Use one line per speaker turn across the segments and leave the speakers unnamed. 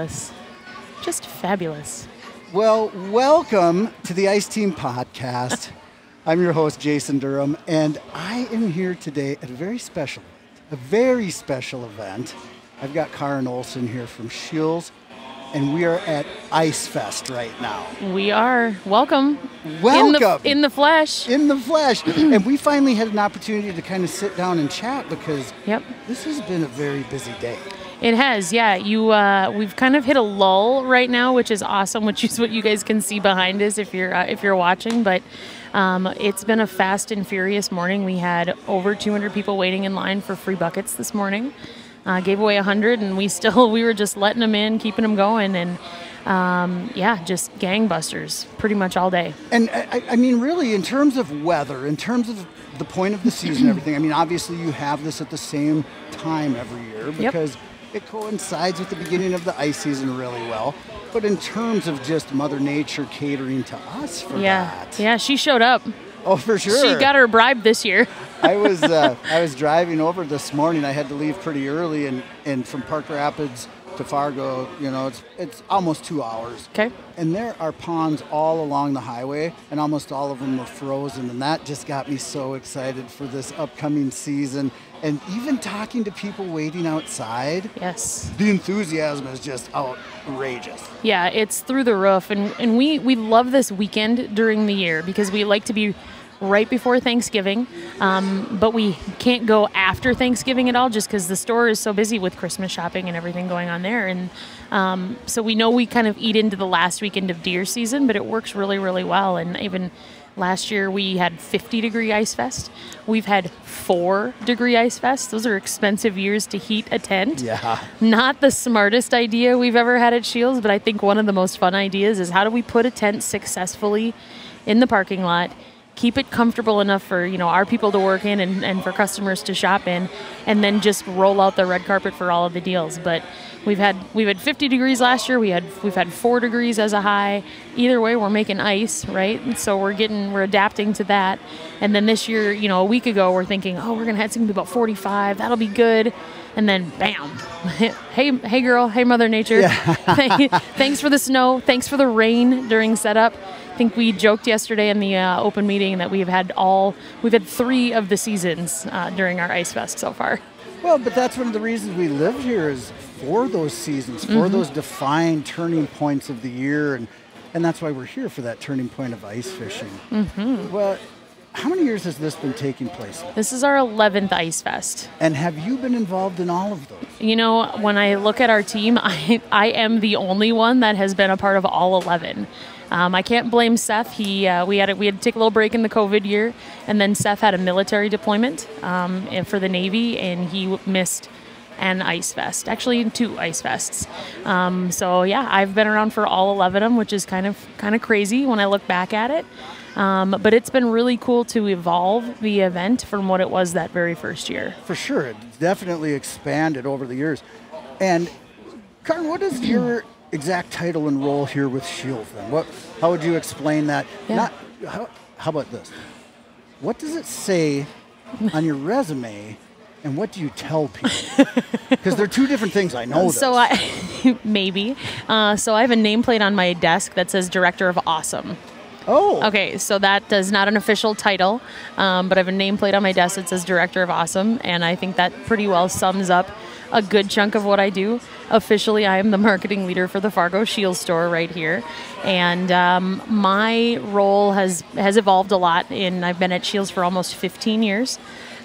fabulous. Just fabulous.
Well, welcome to the Ice Team Podcast. I'm your host, Jason Durham, and I am here today at a very special event. I've got Karin Olsen here from Scheels, and we are at Ice Fest right now.
We are. Welcome.
Welcome.
In the flesh.
In the flesh. And we finally had an opportunity to kind of sit down and chat because this has been a very busy day.
It has, yeah. We've kind of hit a lull right now, which is awesome, which is what you guys can see behind us if you're watching. But it's been a fast and furious morning. We had over 200 people waiting in line for free buckets this morning. Gave away 100, and we were just letting them in, keeping them going, and just gangbusters pretty much all day.
And I mean, really, in terms of weather, in terms of the point of the season, everything. I mean, obviously, you have this at the same time every year because it coincides with the beginning of the ice season really well. But in terms of just Mother Nature catering to us for that.
Yeah, she showed up.
Oh, for sure.
She got her bribe this year.
I was driving over this morning. I had to leave pretty early, and from Park Rapids to Fargo, it's almost 2 hours.
Okay.
And there are ponds all along the highway, and almost all of them were frozen, and that just got me so excited for this upcoming season. And even talking to people waiting outside, the enthusiasm is just outrageous.
Yeah, it's through the roof, and we love this weekend during the year because we like to be right before Thanksgiving, but we can't go after Thanksgiving at all just because the store is so busy with Christmas shopping and everything going on there. And so we know we kind of eat into the last weekend of deer season, but it works really, really well. And even last year we had 50-degree Ice Fest. We've had 4-degree Ice Fest. Those are expensive years to heat a tent.
Yeah.
Not the smartest idea we've ever had at Scheels, but I think one of the most fun ideas is how do we put a tent successfully in the parking lot, keep it comfortable enough for our people to work in and for customers to shop in, and then just roll out the red carpet for all of the deals. But we've had 50 degrees last year. We've had 4 degrees as a high. Either way, we're making ice, right? And so we're adapting to that. And then this year, a week ago, we're thinking, we're gonna have something about 45. That'll be good. And then bam, hey girl, hey Mother Nature. Yeah. Thanks for the snow. Thanks for the rain during setup. I think we joked yesterday in the open meeting that we've had 3 of the seasons during our Ice Fest so far.
Well, but that's one of the reasons we live here is for those seasons, for those defined turning points of the year, and that's why we're here for that turning point of ice fishing. Well, how many years has this been taking place?
This is our 11th Ice Fest.
And have you been involved in all of those?
When I look at our team, I am the only one that has been a part of all 11. I can't blame Seth. We had to take a little break in the COVID year, and then Seth had a military deployment for the Navy, and he missed an Ice Fest, actually 2 Ice Fests. I've been around for all 11 of them, which is kind of crazy when I look back at it. But it's been really cool to evolve the event from what it was that very first year.
For sure, it's definitely expanded over the years. And Karin, what is your exact title and role here with Scheels then? How would you explain that?
Yeah.
How about this? What does it say on your resume, and what do you tell people? Because they're 2 different things. I know this.
So I have a nameplate on my desk that says Director of Awesome.
Oh.
Okay, so that is not an official title, but I have a nameplate on my desk that says Director of Awesome, and I think that pretty well sums up a good chunk of what I do. Officially, I am the marketing leader for the Fargo Scheels store right here, and my role has evolved a lot. I've been at Scheels for almost 15 years.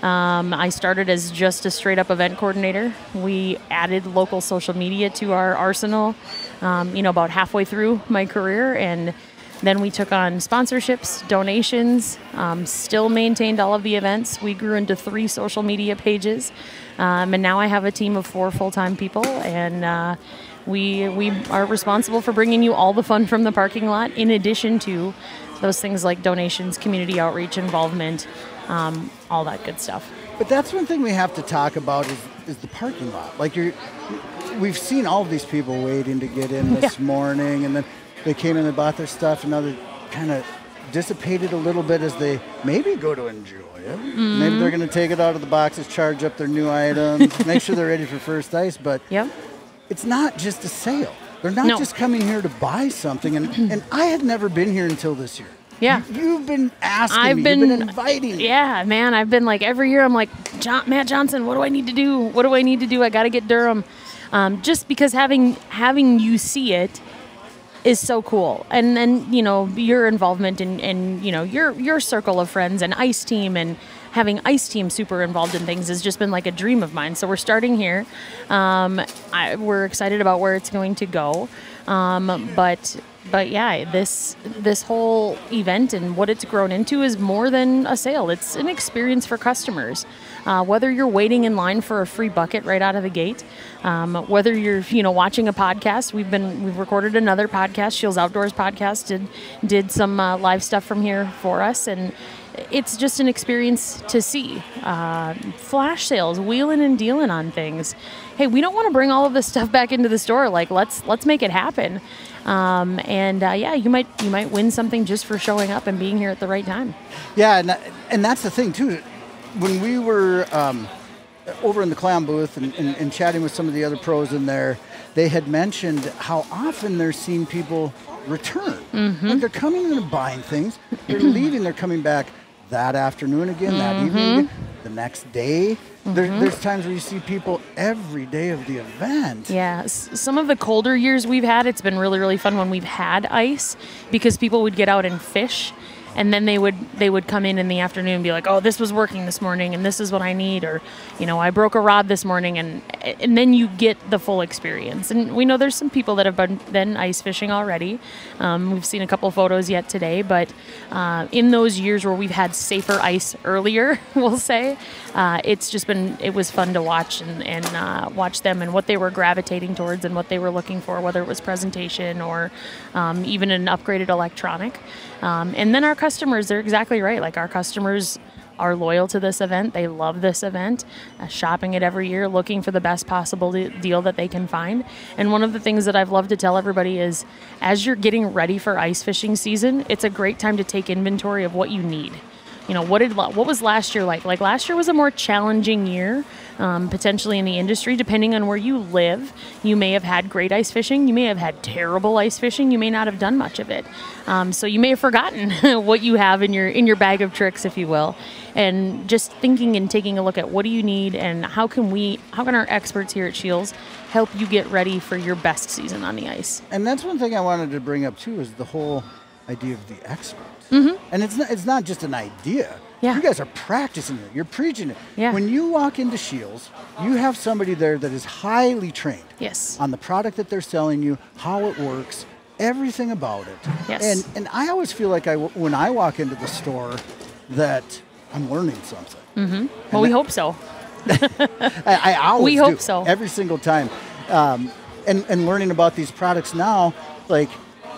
I started as just a straight-up event coordinator. We added local social media to our arsenal, about halfway through my career, and then we took on sponsorships, donations, still maintained all of the events. We grew into 3 social media pages, and now I have a team of 4 full-time people, and we are responsible for bringing you all the fun from the parking lot, in addition to those things like donations, community outreach, involvement, all that good stuff.
But that's one thing we have to talk about is the parking lot. Like we've seen all of these people waiting to get in this morning, and then they came in and bought their stuff, and now they're kind of dissipated a little bit as they maybe go to enjoy it. Maybe they're going to take it out of the boxes, charge up their new items, make sure they're ready for first ice. But it's not just a sale. They're not
No.
just coming here to buy something. And I had never been here until this year.
Yeah.
You've been asking
I've
me.
been
You've been inviting me.
Yeah, man. I've been like every year. I'm like, Matt Johnson. What do I need to do? What do I need to do? I got to get Durham. Just because having you see it is so cool, and then your involvement in your circle of friends and Ice Team, and having Ice Team super involved in things has just been like a dream of mine. So we're starting here. We're excited about where it's going to go, but yeah, this whole event and what it's grown into is more than a sale. It's an experience for customers. Whether you're waiting in line for a free bucket right out of the gate, whether you're watching a podcast, we've recorded another podcast, Shields Outdoors podcast, did some live stuff from here for us, and it's just an experience to see. Flash sales, wheeling and dealing on things. Hey, we don't want to bring all of this stuff back into the store. Like let's make it happen. Yeah, you might win something just for showing up and being here at the right time.
Yeah, and that's the thing too. When we were over in the clown booth and chatting with some of the other pros in there, they had mentioned how often they're seeing people return. Like they're coming in and buying things, they're leaving, they're coming back that afternoon again, that evening again, the next day. There's times where you see people every day of the event.
Yeah, some of the colder years we've had, it's been really, really fun when we've had ice, because people would get out and fish, and then they would come in the afternoon and be like, oh, this was working this morning, and this is what I need, or I broke a rod this morning, and then you get the full experience. And we know there's some people that have been ice fishing already. We've seen a couple photos yet today, but in those years where we've had safer ice earlier, we'll say, it was fun to watch and watch them and what they were gravitating towards and what they were looking for, whether it was presentation or even an upgraded electronic. And then our customers, they're exactly right. Like, our customers are loyal to this event. They love this event, shopping it every year, looking for the best possible deal that they can find. And one of the things that I've loved to tell everybody is, as you're getting ready for ice fishing season, it's a great time to take inventory of what you need. What was last year like? Like, last year was a more challenging year, potentially in the industry, depending on where you live. You may have had great ice fishing. You may have had terrible ice fishing. You may not have done much of it. So you may have forgotten what you have in your bag of tricks, if you will. And just thinking and taking a look at what do you need, and how can our experts here at Shields help you get ready for your best season on the ice.
And that's one thing I wanted to bring up too, is the whole idea of the expert. And it's not just an idea.
Yeah.
You guys are practicing it. You're preaching it.
Yeah.
When you walk into Shields, you have somebody there that is highly trained.
Yes.
On the product that they're selling you, how it works, everything about it.
Yes.
And I always feel like when I walk into the store that I'm learning something.
Well, we hope so.
I always
We hope
do,
so.
every single time. And learning about these products now, like,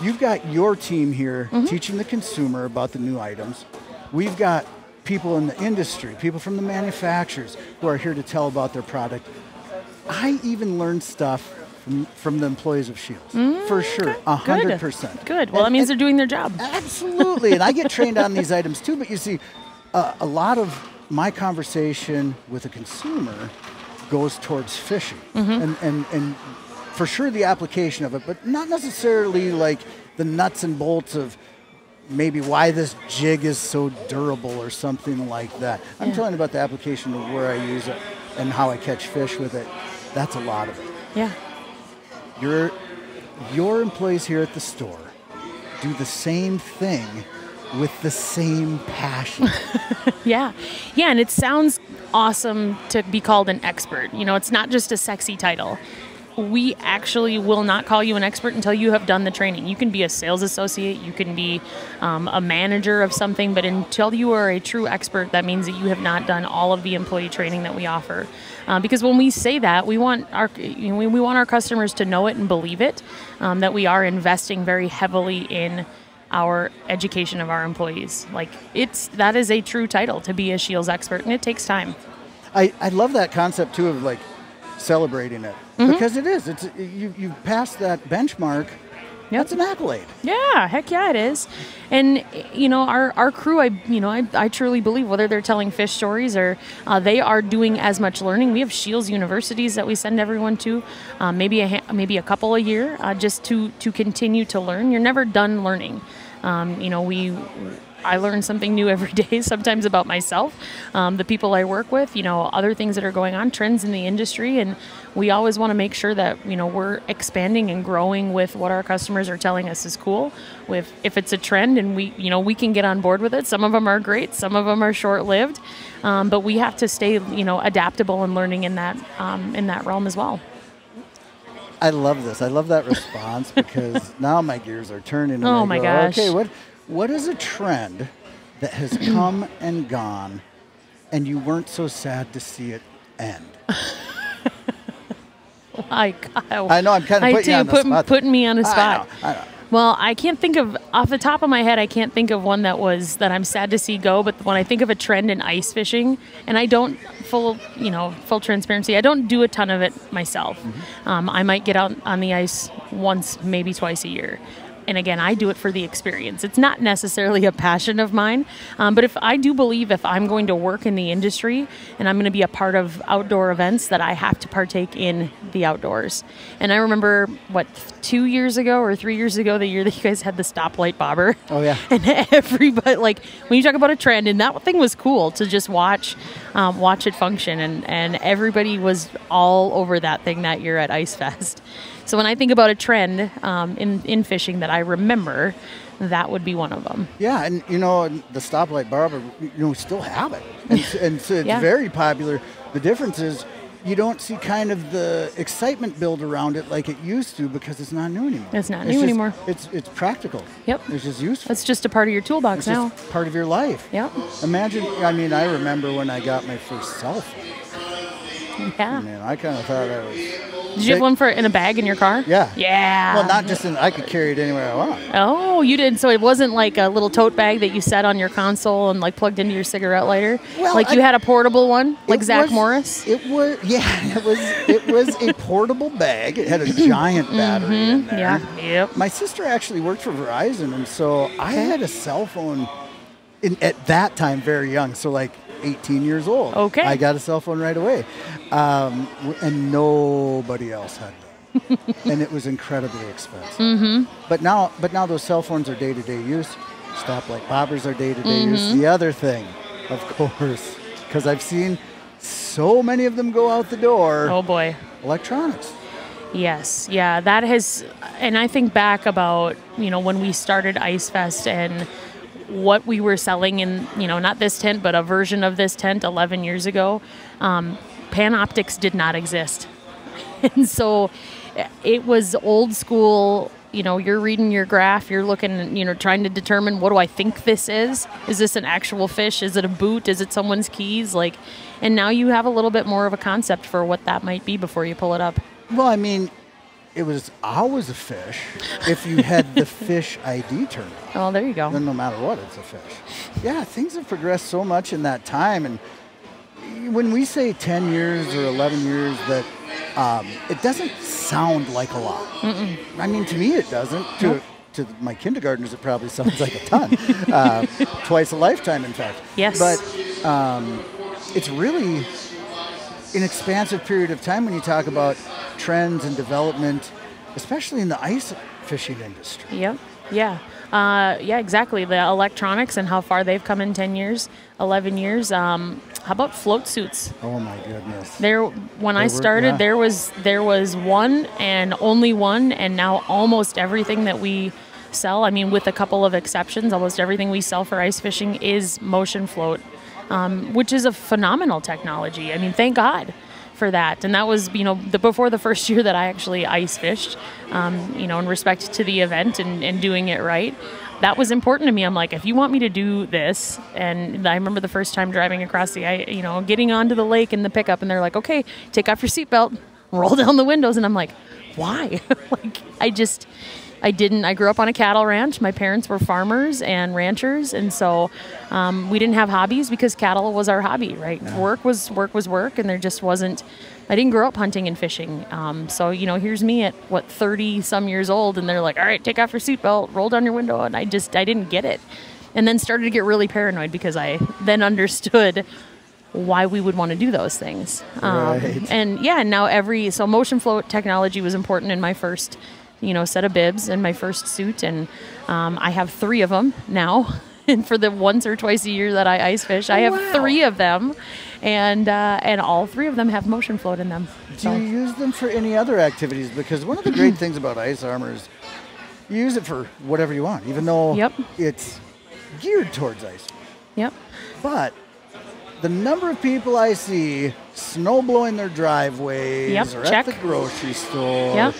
you've got your team here teaching the consumer about the new items. We've got people in the industry, people from the manufacturers who are here to tell about their product. I even learned stuff from the employees of Shields, for sure, 100%.
Good. Well, that means they're doing their job.
Absolutely. And I get trained on these items too, but you see, a lot of my conversation with a consumer goes towards fishing. And for sure the application of it, but not necessarily like the nuts and bolts of maybe why this jig is so durable or something like that. I'm telling about the application of where I use it and how I catch fish with it. That's a lot of it.
Yeah.
Your employees here at the store do the same thing with the same passion.
Yeah, and it sounds awesome to be called an expert. It's not just a sexy title. We actually will not call you an expert until you have done the training. You can be a sales associate, you can be a manager of something, but until you are a true expert, that means that you have not done all of the employee training that we offer. Because when we say that, we want our customers to know it and believe it, that we are investing very heavily in our education of our employees. That is a true title, to be a Shields expert, and it takes time.
I love that concept too of celebrating it, because it is. You've passed that benchmark That's an accolade.
Yeah, heck yeah, it is. And, our crew, I truly believe, whether they're telling fish stories or they are doing as much learning. We have Shields universities that we send everyone to, maybe a couple a year, just to continue to learn. You're never done learning. I learn something new every day, sometimes about myself, the people I work with, other things that are going on, trends in the industry. And we always want to make sure that, we're expanding and growing with what our customers are telling us is cool. If it's a trend and we can get on board with it. Some of them are great. Some of them are short-lived. But we have to stay, adaptable and learning in that realm as well.
I love this. I love that response because now my gears are turning. And
Oh my gosh.
Okay, what is a trend that has come and gone and you weren't so sad to see it end?
I
know, I'm kind of putting you on the spot.
Putting me on the spot.
I know.
Well, I can't think of, off the top of my head, I can't think of one that I'm sad to see go. But when I think of a trend in ice fishing, and I don't, full transparency, I don't do a ton of it myself. Mm-hmm. I might get out on the ice once, maybe twice a year. And again, I do it for the experience. It's not necessarily a passion of mine, but if I'm going to work in the industry and I'm going to be a part of outdoor events, that I have to partake in the outdoors. And I remember, 2 years ago or 3 years ago, the year that you guys had the stoplight bobber.
Oh, yeah.
And everybody, when you talk about a trend, and that thing was cool to just watch it function. And everybody was all over that thing that year at Ice Fest. So when I think about a trend in fishing that I remember, that would be one of them.
Yeah, and the stoplight barber, we still have it, and so it's
Yeah.
very popular. The difference is you don't see kind of the excitement build around it like it used to because it's not new anymore.
It's not new anymore.
It's practical.
Yep.
It's just useful.
That's just a part of your toolbox
It's
now.
just part of your life.
Yep.
Imagine. I remember when I got my first cell phone.
Yeah.
Man, I kind of thought I was.
Did you have one in a bag in your car?
Yeah.
Yeah.
Well, not just I could carry it anywhere I want.
Oh, you did. So it wasn't like a little tote bag that you set on your console and plugged into your cigarette lighter.
Well,
you had a portable one, like Zach
was,
Morris.
It was. Yeah. It was a portable bag. It had a giant battery in there.
Yeah. Yep.
My sister actually worked for Verizon, and so I had a cell phone at that time, very young. So 18 years old.
Okay.
I got a cell phone right away. And nobody else had that. And it was incredibly expensive. Mm-hmm. But now those cell phones are day-to-day use. Stoplight bobbers are day-to-day use. The other thing, of course, because I've seen so many of them go out the door.
Oh, boy.
Electronics.
Yes. Yeah, that has, and I think back about, when we started Ice Fest and what we were selling in, not this tent, but a version of this tent 11 years ago. Panoptics did not exist. And so it was old school. You're reading your graph, you're looking, trying to determine, what do I think this is? Is this an actual fish? Is it a boot? Is it someone's keys? And now you have a little bit more of a concept for what that might be before you pull it up.
Well, it was always a fish if you had the fish ID turned on.
Oh, there you go.
Then no matter what, it's a fish. Yeah, things have progressed so much in that time. And when we say 10 years or 11 years, that it doesn't sound like a lot. Mm-mm. To me, it doesn't.
Nope.
To my kindergartners, it probably sounds like a ton. Twice a lifetime, in fact.
Yes.
But it's really an expansive period of time when you talk about trends and development, especially in the ice fishing industry.
Yep. Yeah. Yeah, exactly. The electronics and how far they've come in 10 years, 11 years. How about float suits?
Oh my goodness.
When I started, there was one and only one, and now almost everything that we sell, with a couple of exceptions, almost everything we sell for ice fishing is motion float, which is a phenomenal technology. Thank God for that. And that was, before the first year that I actually ice fished, in respect to the event and doing it right. That was important to me. I'm like, if you want me to do this, and I remember the first time driving across getting onto the lake in the pickup, and they're like, okay, take off your seatbelt, roll down the windows. And I'm like, why? I grew up on a cattle ranch. My parents were farmers and ranchers, and so we didn't have hobbies because cattle was our hobby, right?
Yeah.
Work was work, and there just wasn't. I didn't grow up hunting and fishing. So, here's me at 30 some years old, and they're like, all right, take off your seatbelt, roll down your window. And I didn't get it. And then started to get really paranoid because I then understood why we would want to do those things.
Right.
And now so motion flow technology was important in my first, set of bibs and my first suit. And I have 3 of them now. And for the once or twice a year that I ice fish, I have 3 of them. And all 3 of them have motion float in them.
Do you use them for any other activities? Because one of the great things about ice armor is you use it for whatever you want, even though it's geared towards ice.
Yep.
But the number of people I see snow blowing their driveways or at the grocery store.
Yep.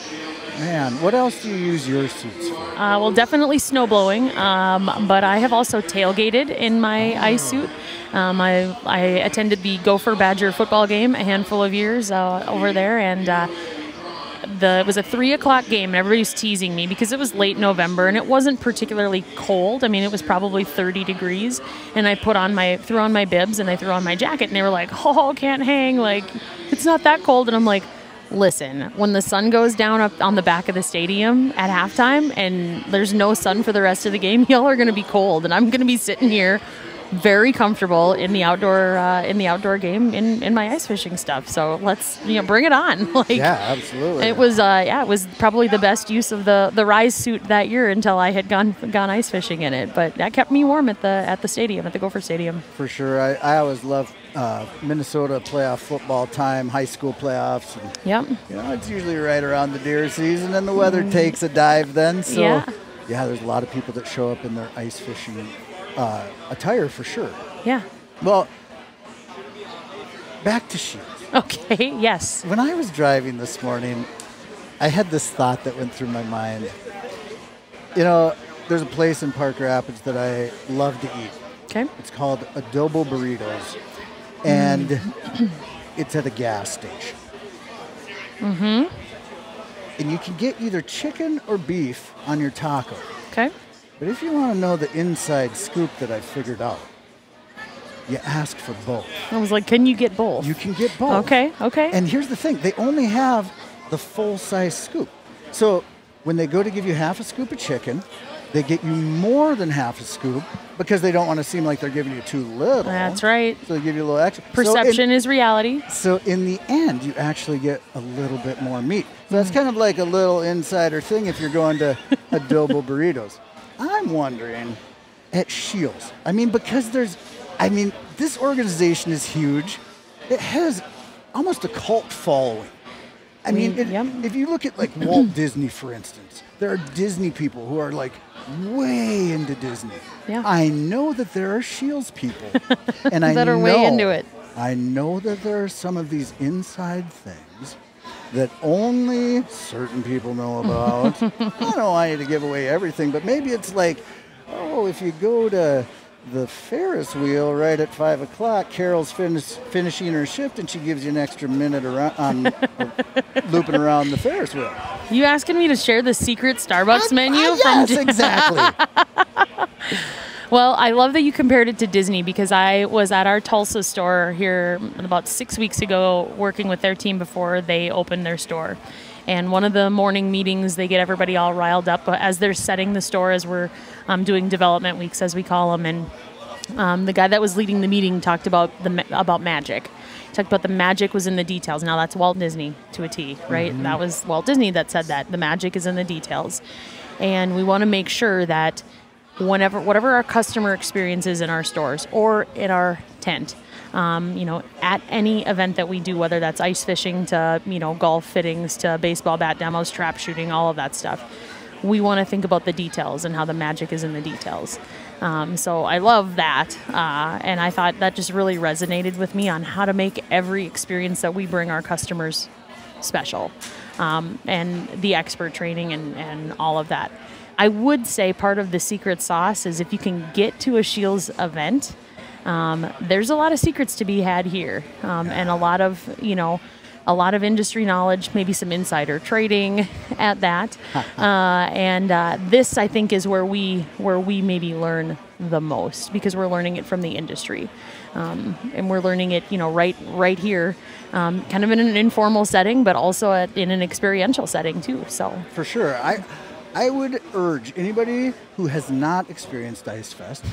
Man, what else do you use your suits for?
Well, definitely snow blowing, but I have also tailgated in my ice suit. I attended the Gopher Badger football game a handful of years over there, and it was a 3:00 game, and everybody's teasing me because it was late November and it wasn't particularly cold. I mean, it was probably 30 degrees, and I threw on my bibs and I threw on my jacket, and they were like, "Oh, can't hang! Like, it's not that cold." And I'm like, listen, when the sun goes down up on the back of the stadium at halftime and there's no sun for the rest of the game, y'all are going to be cold, and I'm going to be sitting here very comfortable in the outdoor game in my ice fishing stuff. So let's bring it on.
Yeah, absolutely.
It was probably the best use of the Rise suit that year until I had gone ice fishing in it. But that kept me warm at the stadium, at the Gopher Stadium.
For sure. I always loved Minnesota playoff football time, high school playoffs. And,
yep.
It's usually right around the deer season, and the weather takes a dive then. So yeah, there's a lot of people that show up in their ice fishing attire for sure.
Yeah.
Well, back to shields.
Okay, yes.
When I was driving this morning, I had this thought that went through my mind. There's a place in Park Rapids that I love to eat.
Okay.
It's called Adobo Burritos, and it's at a gas station.
Mm-hmm.
And you can get either chicken or beef on your taco.
Okay.
But if you want to know the inside scoop that I figured out, you ask for both.
I was like, can you get both?
You can get both.
Okay.
And here's the thing. They only have the full-size scoop. So when they go to give you half a scoop of chicken, they get you more than half a scoop because they don't want to seem like they're giving you too little.
That's right.
So they give you a little extra.
Perception is reality.
So in the end, you actually get a little bit more meat. So that's kind of like a little insider thing if you're going to Adobo Burritos. I'm wondering at Shields. Because this organization is huge. It has almost a cult following. If you look at like Walt Disney, for instance, there are Disney people who are like way into Disney.
Yeah.
I know that there are Shields people, and
that are way into it.
I know that there are some of these inside things that only certain people know about. I don't want you to give away everything, but maybe it's like, if you go to the Ferris wheel right at 5 o'clock, Carol's finishing her shift, and she gives you an extra minute around looping around the Ferris wheel.
You asking me to share the secret Starbucks menu?
Yes, exactly.
Well, I love that you compared it to Disney because I was at our Tulsa store here about 6 weeks ago working with their team before they opened their store. And one of the morning meetings, they get everybody all riled up as they're setting the store, as we're doing development weeks, as we call them. And the guy that was leading the meeting talked about magic. He talked about the magic was in the details. Now, that's Walt Disney to a T, right? Mm-hmm. That was Walt Disney that said that. The magic is in the details. And we want to make sure that whatever our customer experience is in our stores or in our tent, at any event that we do, whether that's ice fishing to, golf fittings to baseball bat demos, trap shooting, all of that stuff, we want to think about the details and how the magic is in the details. So I love that. And I thought that just really resonated with me on how to make every experience that we bring our customers special, and the expert training and all of that. I would say part of the secret sauce is if you can get to a Shields event, there's a lot of secrets to be had here, and a lot of, a lot of industry knowledge, maybe some insider trading at that. This, I think, is where we maybe learn the most, because we're learning it from the industry. And we're learning it, right here, kind of in an informal setting, but also in an experiential setting too. So
for sure, I would urge anybody who has not experienced Ice Fest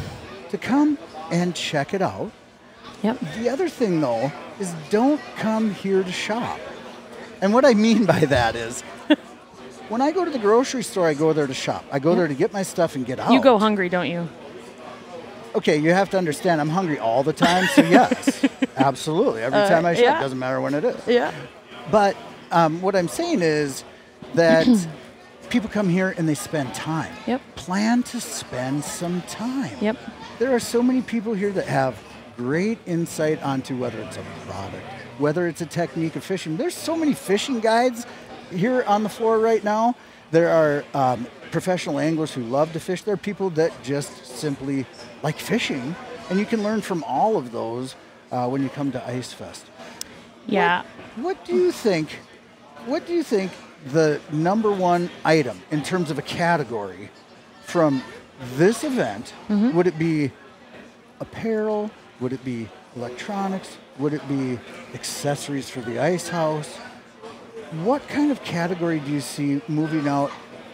to come and check it out.
Yep.
The other thing, though, is don't come here to shop. And what I mean by that is, when I go to the grocery store, I go there to shop. I go there to get my stuff and get out.
You go hungry, don't you?
Okay, you have to understand, I'm hungry all the time, so yes, absolutely. Every time I shop, doesn't matter when it is.
Yeah.
But what I'm saying is that people come here and they spend time.
Yep.
Plan to spend some time.
Yep.
There are so many people here that have great insight onto whether it's a product, whether it's a technique of fishing. There's so many fishing guides here on the floor right now. There are professional anglers who love to fish. There are people that just simply like fishing, and you can learn from all of those when you come to Ice Fest.
Yeah.
What do you think? What do you think the number one item in terms of a category from this event? Would it be apparel? Would it be electronics? Would it be accessories for the ice house? What kind of category do you see moving out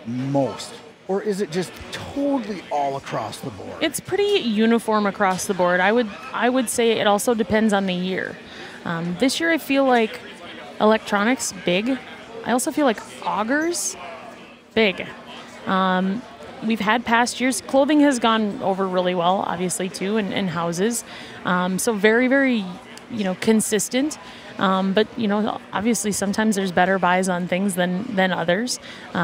most? Or is it just totally all across the board?
It's pretty uniform across the board. I would say it also depends on the year. This year I feel like electronics, big. I also feel like augers, big. We've had past years. Clothing has gone over really well, obviously, too, in houses. So very, very, consistent. But, obviously sometimes there's better buys on things than others.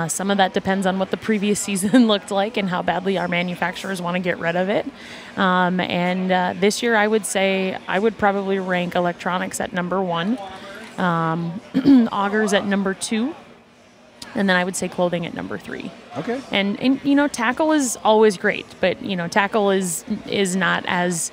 Some of that depends on what the previous season looked like and how badly our manufacturers want to get rid of it. This year I would say I would probably rank electronics at number 1, augers at number 2, and then I would say clothing at number 3.
Okay.
And tackle is always great, but, tackle is not as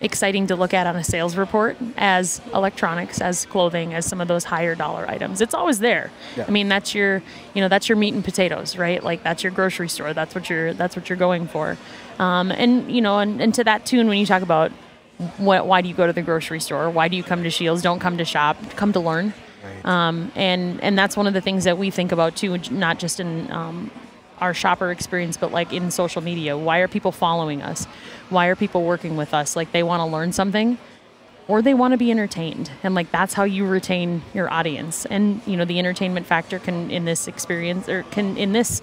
exciting to look at on a sales report as electronics, as clothing, as some of those higher dollar items. It's always there.
Yeah.
I mean, that's your meat and potatoes, right? Like that's your grocery store. That's what you're going for. And to that tune, when you talk about why do you go to the grocery store? Why do you come to Shields? Don't come to shop. Come to learn. Right. And that's one of the things that we think about too, not just in our shopper experience, but like in social media. Why are people following us? Why are people working with us? Like they want to learn something, or they want to be entertained. And like that's how you retain your audience. And the entertainment factor can in this experience, or can in this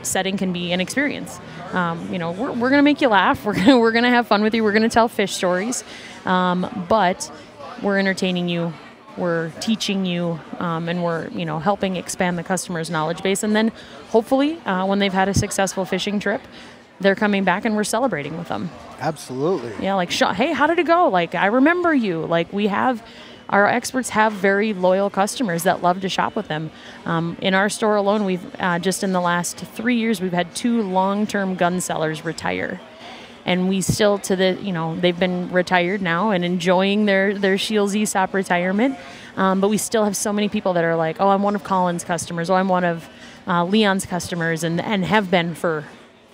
setting, can be an experience. We're gonna make you laugh. We're gonna have fun with you. We're gonna tell fish stories, but we're entertaining you. We're teaching you, and we're helping expand the customer's knowledge base. And then hopefully, when they've had a successful fishing trip, they're coming back and we're celebrating with them.
Absolutely.
Yeah, like, hey, how did it go? Like, I remember you. Like, our experts have very loyal customers that love to shop with them. In our store alone, we've just in the last 3 years, we've had 2 long-term gun sellers retire. And we still, they've been retired now and enjoying their Shields ESOP retirement. But we still have so many people that are like, oh, I'm one of Colin's customers. Oh, I'm one of Leon's customers, and have been for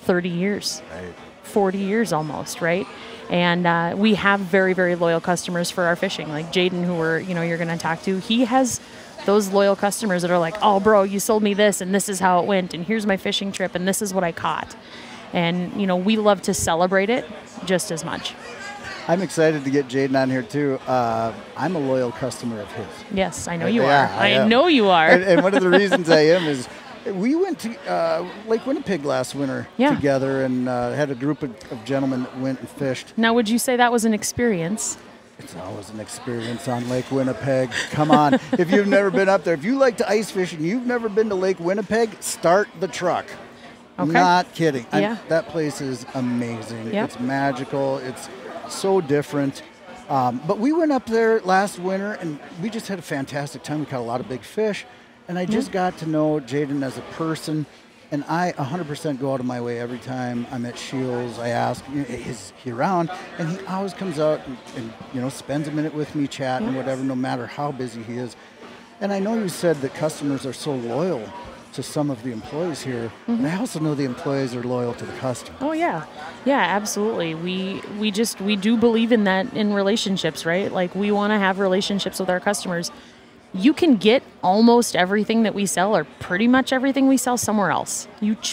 30 years, right. 40 years almost, right? And we have very, very loyal customers for our fishing. Like Jaden, who you're going to talk to, he has those loyal customers that are like, oh, bro, you sold me this, and this is how it went, and here's my fishing trip, and this is what I caught. And, we love to celebrate it just as much.
I'm excited to get Jaden on here, too. I'm a loyal customer of his.
Yes, I know you are. I know you are.
And one of the reasons I am is we went to Lake Winnipeg last winter together and had a group of gentlemen that went and fished.
Now, would you say that was an experience?
It's always an experience on Lake Winnipeg. Come on. If you've never been up there, if you like to ice fish and you've never been to Lake Winnipeg, start the truck. Okay. Not kidding. That place is amazing. Yep. It's magical. It's so different. But we went up there last winter, and we just had a fantastic time. We caught a lot of big fish. And I just got to know Jaden as a person. And I 100% go out of my way every time I'm at Shields. I ask, is he around? And he always comes out and spends a minute with me, chatting,
Yes.
whatever, no matter how busy he is. And I know you said that customers are so loyal to some of the employees here, but I also know the employees are loyal to the customer.
Oh yeah, absolutely. We do believe in that in relationships, right? Like we want to have relationships with our customers. You can get almost everything that we sell, or pretty much everything we sell, somewhere else.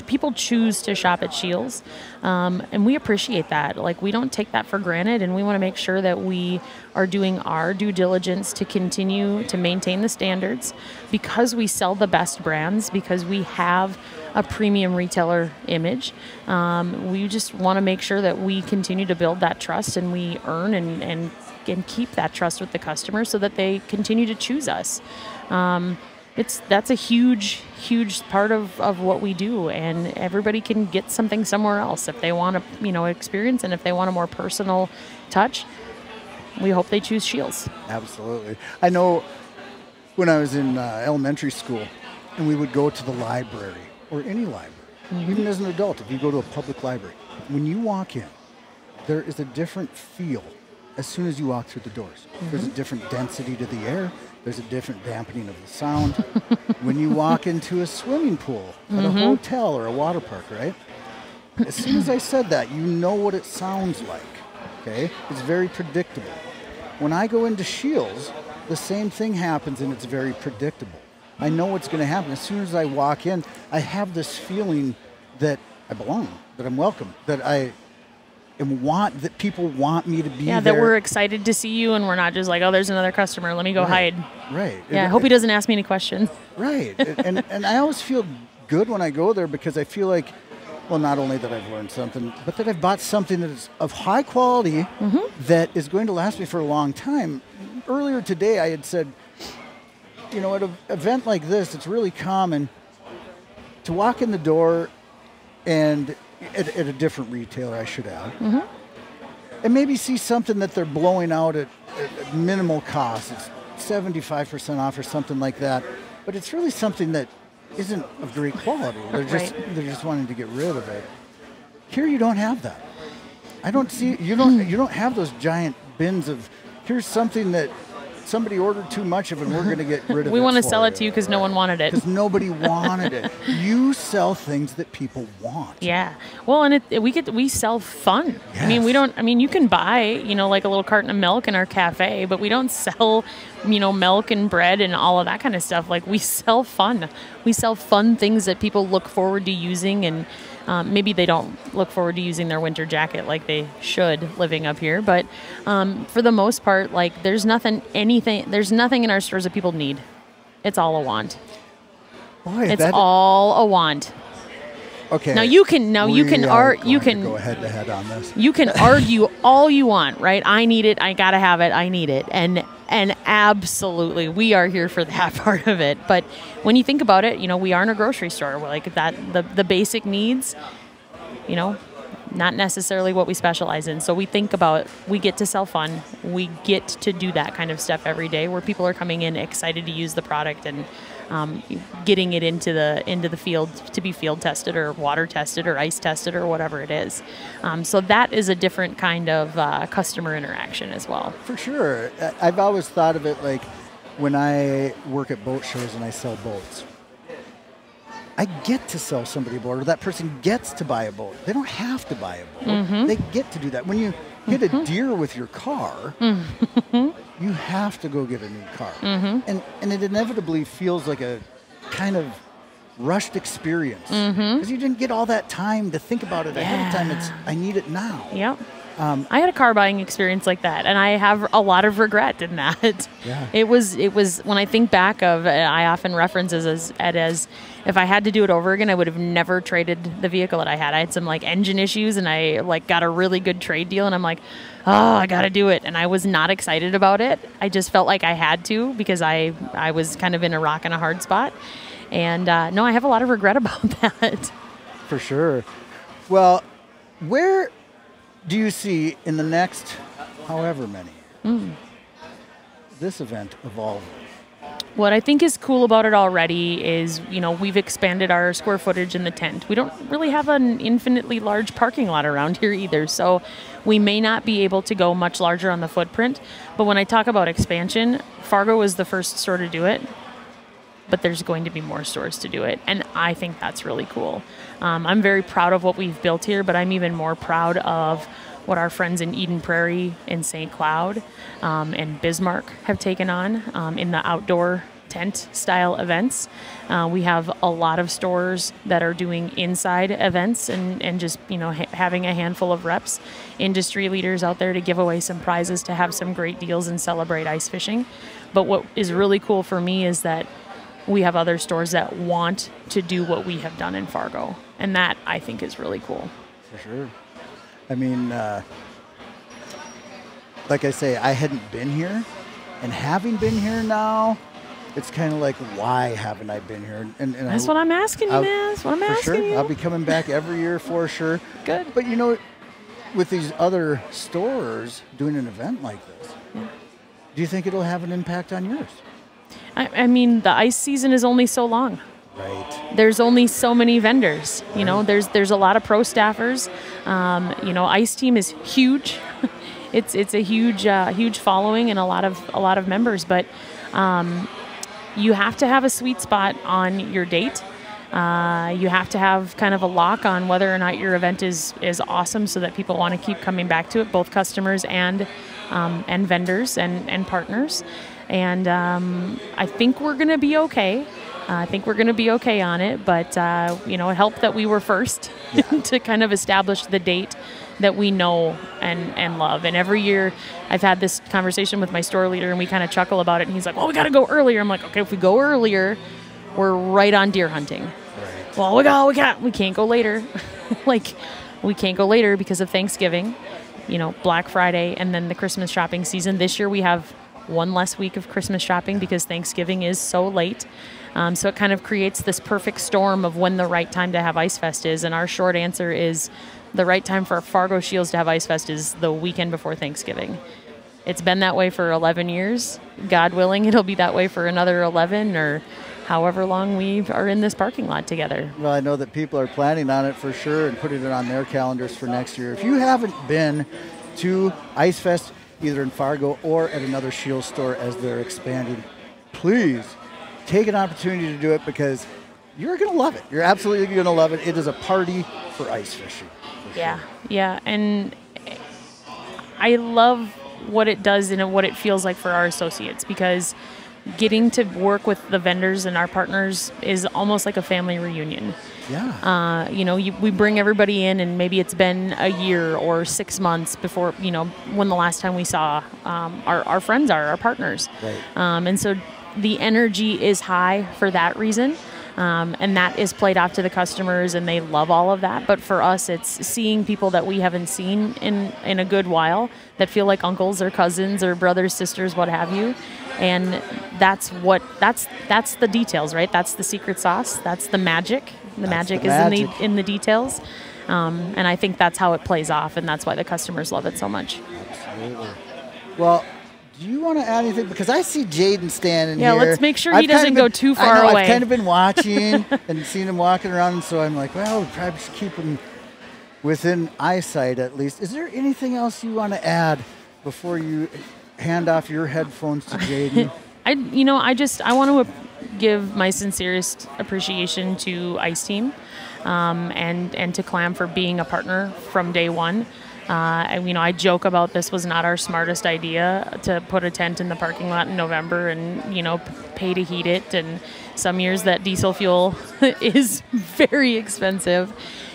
People choose to shop at Shields, and we appreciate that. Like we don't take that for granted, and we want to make sure that we are doing our due diligence to continue to maintain the standards, because we sell the best brands, because we have a premium retailer image. We just want to make sure that we continue to build that trust, and we earn and keep that trust with the customer so that they continue to choose us. That's a huge part of what we do, and everybody can get something somewhere else if they want to experience, and if they want a more personal touch, we hope they choose Shields.
Absolutely. I know when I was in elementary school and we would go to the library, or any library, even as an adult, if you go to a public library, when you walk in, there is a different feel as soon as you walk through the doors. There's a different density to the air. There's a different dampening of the sound. When you walk into a swimming pool at a hotel or a water park, right? As soon as I said that, you know what it sounds like, okay? It's very predictable. When I go into Shields, the same thing happens, and it's very predictable. I know what's going to happen. As soon as I walk in, I have this feeling that I belong, that I'm welcome, that that people want me to be there.
Yeah, that we're excited to see you, and we're not just like, oh, there's another customer, let me go hide.
Right.
Yeah, I hope he doesn't ask me any questions.
Right. and I always feel good when I go there, because I feel like, well, not only that I've learned something, but that I've bought something that is of high quality that is going to last me for a long time. Earlier today, I had said, at an event like this, it's really common to walk in the door and at a different retailer, I should add, and maybe see something that they're blowing out at minimal cost. It's 75% off or something like that, but it's really something that isn't of great quality. They're just wanting to get rid of it. Here, you don't have that. I don't see you don't have those giant bins of, here's something that somebody ordered too much of, and we're going to get rid of it.
We want to sell it to you because no one wanted it.
Because nobody wanted it. You sell things that people want.
Yeah. Well, and we sell fun.
Yes.
I mean, you can buy, like a little carton of milk in our cafe, but we don't sell, milk and bread and all of that kind of stuff. Like, we sell fun. We sell fun things that people look forward to using, and maybe they don't look forward to using their winter jacket like they should living up here. But for the most part, like, there's nothing in our stores that people need. It's all a want.
Boy,
it's all a want.
Okay.
Now you can
go head to head on this.
You can argue all you want, right? I need it. I gotta have it. I need it. And absolutely, we are here for that part of it. But when you think about it, we aren't a grocery store. We're like that. The basic needs, not necessarily what we specialize in. So we think about, we get to sell fun. We get to do that kind of stuff every day, where people are coming in excited to use the product and getting it into the field to be field tested or water tested or ice tested or whatever it is. So that is a different kind of customer interaction as well.
For sure. I've always thought of it like when I work at boat shows and I sell boats. I get to sell somebody a boat, or that person gets to buy a boat. They don't have to buy a boat. They get to do that. When you hit a deer with your car, you have to go get a new car. And it inevitably feels like a kind of rushed experience, because you didn't get all that time to think about it ahead of time. It's, I need it now.
Yep. I had a car buying experience like that, and I have a lot of regret in that.
Yeah.
It was when I think back of it, I often reference it as if I had to do it over again, I would have never traded the vehicle that I had. I had some like engine issues, and I got a really good trade deal, and I'm like, oh, I got to do it. And I was not excited about it. I just felt like I had to, because I was kind of in a rock and a hard spot. And no, I have a lot of regret about that.
For sure. Well, where do you see in the next however many this event evolving?
What I think is cool about it already is, we've expanded our square footage in the tent. We don't really have an infinitely large parking lot around here either, so we may not be able to go much larger on the footprint. But when I talk about expansion, Fargo was the first store to do it, but there's going to be more stores to do it, and I think that's really cool. I'm very proud of what we've built here, but I'm even more proud of what our friends in Eden Prairie and St. Cloud and Bismarck have taken on in the outdoor tent style events. We have a lot of stores that are doing inside events and just, having a handful of reps, industry leaders out there to give away some prizes, to have some great deals and celebrate ice fishing. But what is really cool for me is that we have other stores that want to do what we have done in Fargo. And that, I think, is really cool.
For sure. I mean, like I say, I hadn't been here. And having been here now, it's kind of like, why haven't I been here? And
that's what I'm asking you, man. That's what I'm asking you.
I'll be coming back every year for sure.
Good.
But, with these other stores doing an event like this, do you think it'll have an impact on yours?
I mean, the ice season is only so long.
Right.
There's only so many vendors. There's a lot of pro staffers. Ice Team is huge. It's a huge following and a lot of members. But you have to have a sweet spot on your date. You have to have kind of a lock on whether or not your event is awesome, so that people want to keep coming back to it, both customers and vendors and partners. And I think we're going to be okay. I think we're going to be okay on it. But, it helped that we were first to kind of establish the date that we know and love. And every year I've had this conversation with my store leader, and we kind of chuckle about it. And he's like, well, we got to go earlier. I'm like, okay, if we go earlier, we're right on deer hunting. Right. Well, we can't go later. We can't go later because of Thanksgiving, Black Friday, and then the Christmas shopping season. This year we have one less week of Christmas shopping because Thanksgiving is so late. So it kind of creates this perfect storm of when the right time to have Ice Fest is. And our short answer is the right time for Fargo Shields to have Ice Fest is the weekend before Thanksgiving. It's been that way for 11 years. God willing, it'll be that way for another 11 or however long we are in this parking lot together.
Well, I know that people are planning on it for sure and putting it on their calendars for next year. If you haven't been to Ice Fest, either in Fargo or at another Shield store as they're expanding, please take an opportunity to do it, because you're going to love it. You're absolutely going to love it. It is a party for ice fishing.
Yeah. And I love what it does and what it feels like for our associates, because getting to work with the vendors and our partners is almost like a family reunion.
Yeah.
We bring everybody in, and maybe it's been a year or 6 months before, when the last time we saw our friends are, our partners.
Right.
And so the energy is high for that reason. And that is played off to the customers, and they love all of that. But for us, it's seeing people that we haven't seen in a good while that feel like uncles or cousins or brothers, sisters, what have you. And that's the details, right? That's the secret sauce. That's the magic. The magic is in the details. And I think that's how it plays off, and that's why the customers love it so much.
Absolutely. Well, do you want to add anything? Because I see Jaden standing here.
Yeah, let's make sure he doesn't go too far away.
I've kind of been watching and seen him walking around, and so I'm like, well, we probably should keep him within eyesight at least. Is there anything else you want to add before you hand off your headphones to Jaden?
I want to give my sincerest appreciation to Ice Team and to Clam for being a partner from day one. I joke about this was not our smartest idea to put a tent in the parking lot in November and, pay to heat it. And some years that diesel fuel is very expensive.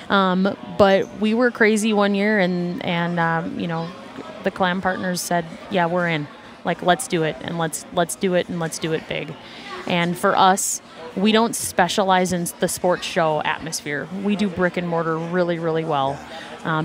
But we were crazy one year and the Clam partners said, yeah, we're in. Like, let's do it, and let's do it, and let's do it big. And for us, we don't specialize in the sports show atmosphere. We do brick and mortar really, really well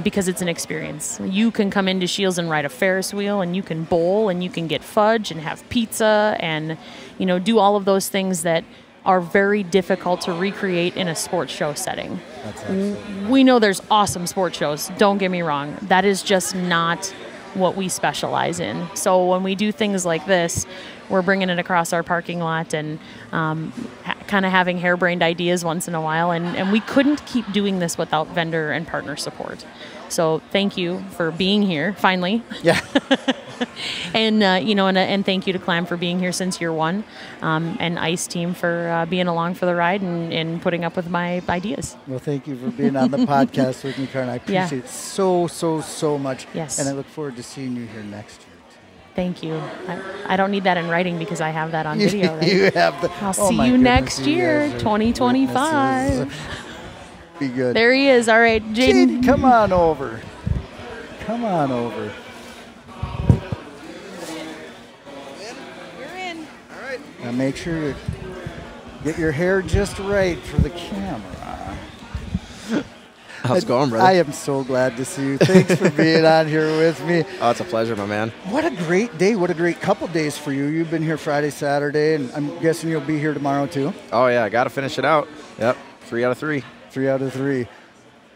because it's an experience. You can come into Shields and ride a Ferris wheel, and you can bowl, and you can get fudge and have pizza and, do all of those things that are very difficult to recreate in a sports show setting.
That's excellent.
We know there's awesome sports shows. Don't get me wrong. That is just not what we specialize in. So when we do things like this, we're bringing it across our parking lot and kind of having harebrained ideas once in a while. And we couldn't keep doing this without vendor and partner support. So thank you for being here, finally.
Yeah.
And and thank you to Clam for being here since year one, and ICE team for being along for the ride and putting up with my ideas.
Well, thank you for being on the podcast with me, Karen. I appreciate it so much.
Yes.
And I look forward to seeing you here next year.
Thank you. I don't need that in writing because I have that on video, right?
You have the.
I'll see you next year, 2025.
Be good.
There he is. All right, Jaden.
Come on over. Come on over.
You're in. All right.
Now make sure to get your hair just right for the camera.
How's it going, brother?
I am so glad to see you. Thanks for being on here with me.
Oh, it's a pleasure, my man.
What a great day. What a great couple days for you. You've been here Friday, Saturday, and I'm guessing you'll be here tomorrow too?
Oh, yeah, I got to finish it out. Yep, 3 out of 3.
3 out of 3.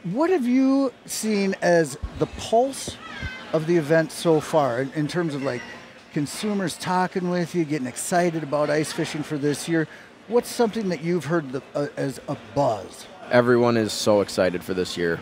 What have you seen as the pulse of the event so far in terms of like consumers talking with you, getting excited about ice fishing for this year? What's something that you've heard as a buzz?
Everyone is so excited for this year.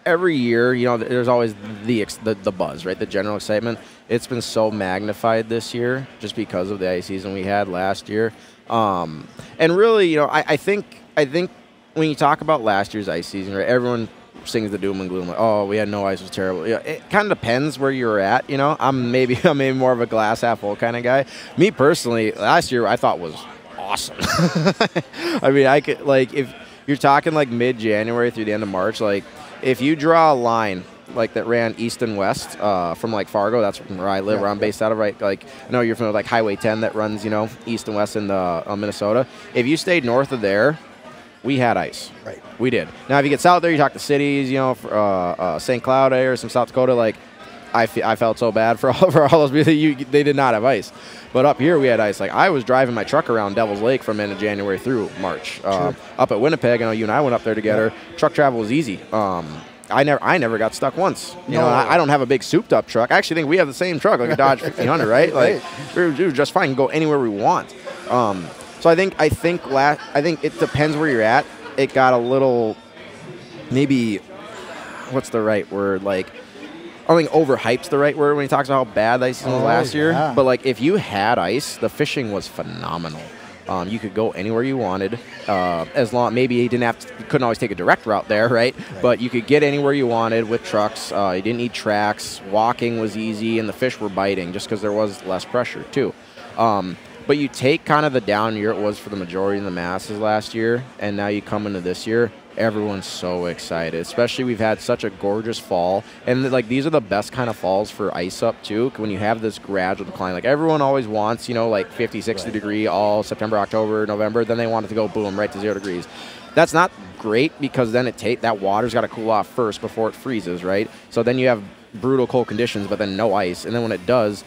Every year, there's always the buzz, right? The general excitement. It's been so magnified this year just because of the ice season we had last year. And really, I think when you talk about last year's ice season, right, everyone sings the doom and gloom, like, oh, we had no ice, it was terrible. Yeah, it kind of depends where you're at, I'm maybe more of a glass half full kind of guy. Me personally, last year I thought was awesome. I mean, I could, like, if you're talking like mid-January through the end of March, like if you draw a line like that ran east and west from like Fargo, that's where I live, where I'm based out of, right? Like, I know you're familiar with like Highway 10 that runs, east and west in Minnesota. If you stayed north of there, we had ice.
Right.
We did. Now, if you get south there, you talk to cities, St. Cloud area or some South Dakota, like, I felt so bad for all those people. They did not have ice. But up here, we had ice. Like, I was driving my truck around Devil's Lake from end of January through March. Up at Winnipeg, I know you and I went up there together. Yeah. Truck travel was easy. I never got stuck once. I don't have a big souped-up truck. I actually think we have the same truck, like a Dodge 1500, right? Like, we're just fine. We can go anywhere we want. So I think it depends where you're at. It got a little, maybe, what's the right word? Like, I don't think overhyped's the right word when he talks about how bad the ice season was last year. But like, if you had ice, the fishing was phenomenal. You could go anywhere you wanted, as long maybe you couldn't always take a direct route there, right? But you could get anywhere you wanted with trucks. You didn't need tracks. Walking was easy, and the fish were biting just because there was less pressure too. But you take kind of the down year it was for the majority of the masses last year, and now you come into this year, everyone's so excited. Especially we've had such a gorgeous fall, and like these are the best kind of falls for ice up too, when you have this gradual decline. Like everyone always wants, like 50, 60 degree all September, October, November, then they want it to go boom right to 0 degrees. That's not great because then that water's got to cool off first before it freezes, right? So then you have brutal cold conditions, but then no ice, and then when it does,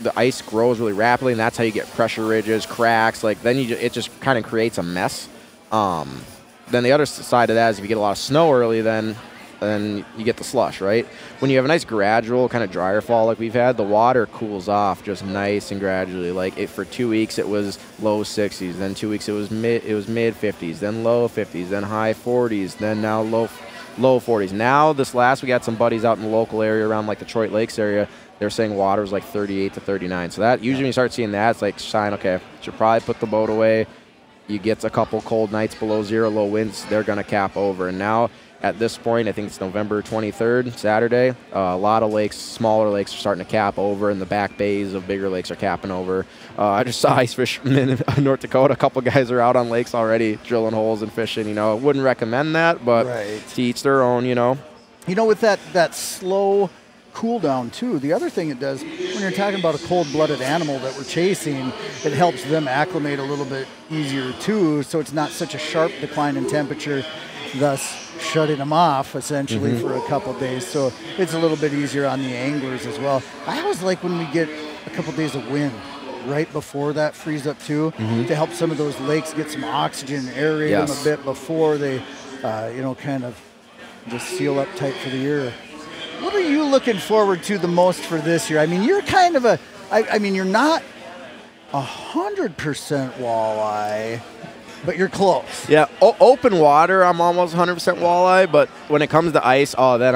the ice grows really rapidly, and that's how you get pressure ridges, cracks. Like then it just kind of creates a mess. Then the other side of that is if you get a lot of snow early, then you get the slush, right? When you have a nice gradual kind of drier fall like we've had, the water cools off just nice and gradually. Like for 2 weeks it was low 60s, then 2 weeks it was mid 50s, then low 50s, then high 40s, then now low 40s. Now this last, we got some buddies out in the local area around like the Detroit Lakes area. They're saying water was like 38 to 39. So that usually when you start seeing that, it's like sign, okay, should probably put the boat away. You get a couple cold nights below 0, low winds, they're going to cap over. And now at this point, I think it's November 23rd, Saturday, a lot of lakes, smaller lakes are starting to cap over, and the back bays of bigger lakes are capping over. I just saw ice fishermen in North Dakota. A couple guys are out on lakes already drilling holes and fishing. I wouldn't recommend that, but to each their own,
With that slow cool down too, the other thing it does when you're talking about a cold-blooded animal that we're chasing, it helps them acclimate a little bit easier too, so it's not such a sharp decline in temperature, thus shutting them off essentially for a couple days. So it's a little bit easier on the anglers as well. I always like when we get a couple days of wind right before that freeze up too, to help some of those lakes get some oxygen, aerate them a bit before they kind of just seal up tight for the year. what are you looking forward to the most for this year? I mean, you're kind of I mean, you're not 100% walleye, but you're close.
Yeah, open water, I'm almost 100% walleye, but when it comes to ice, then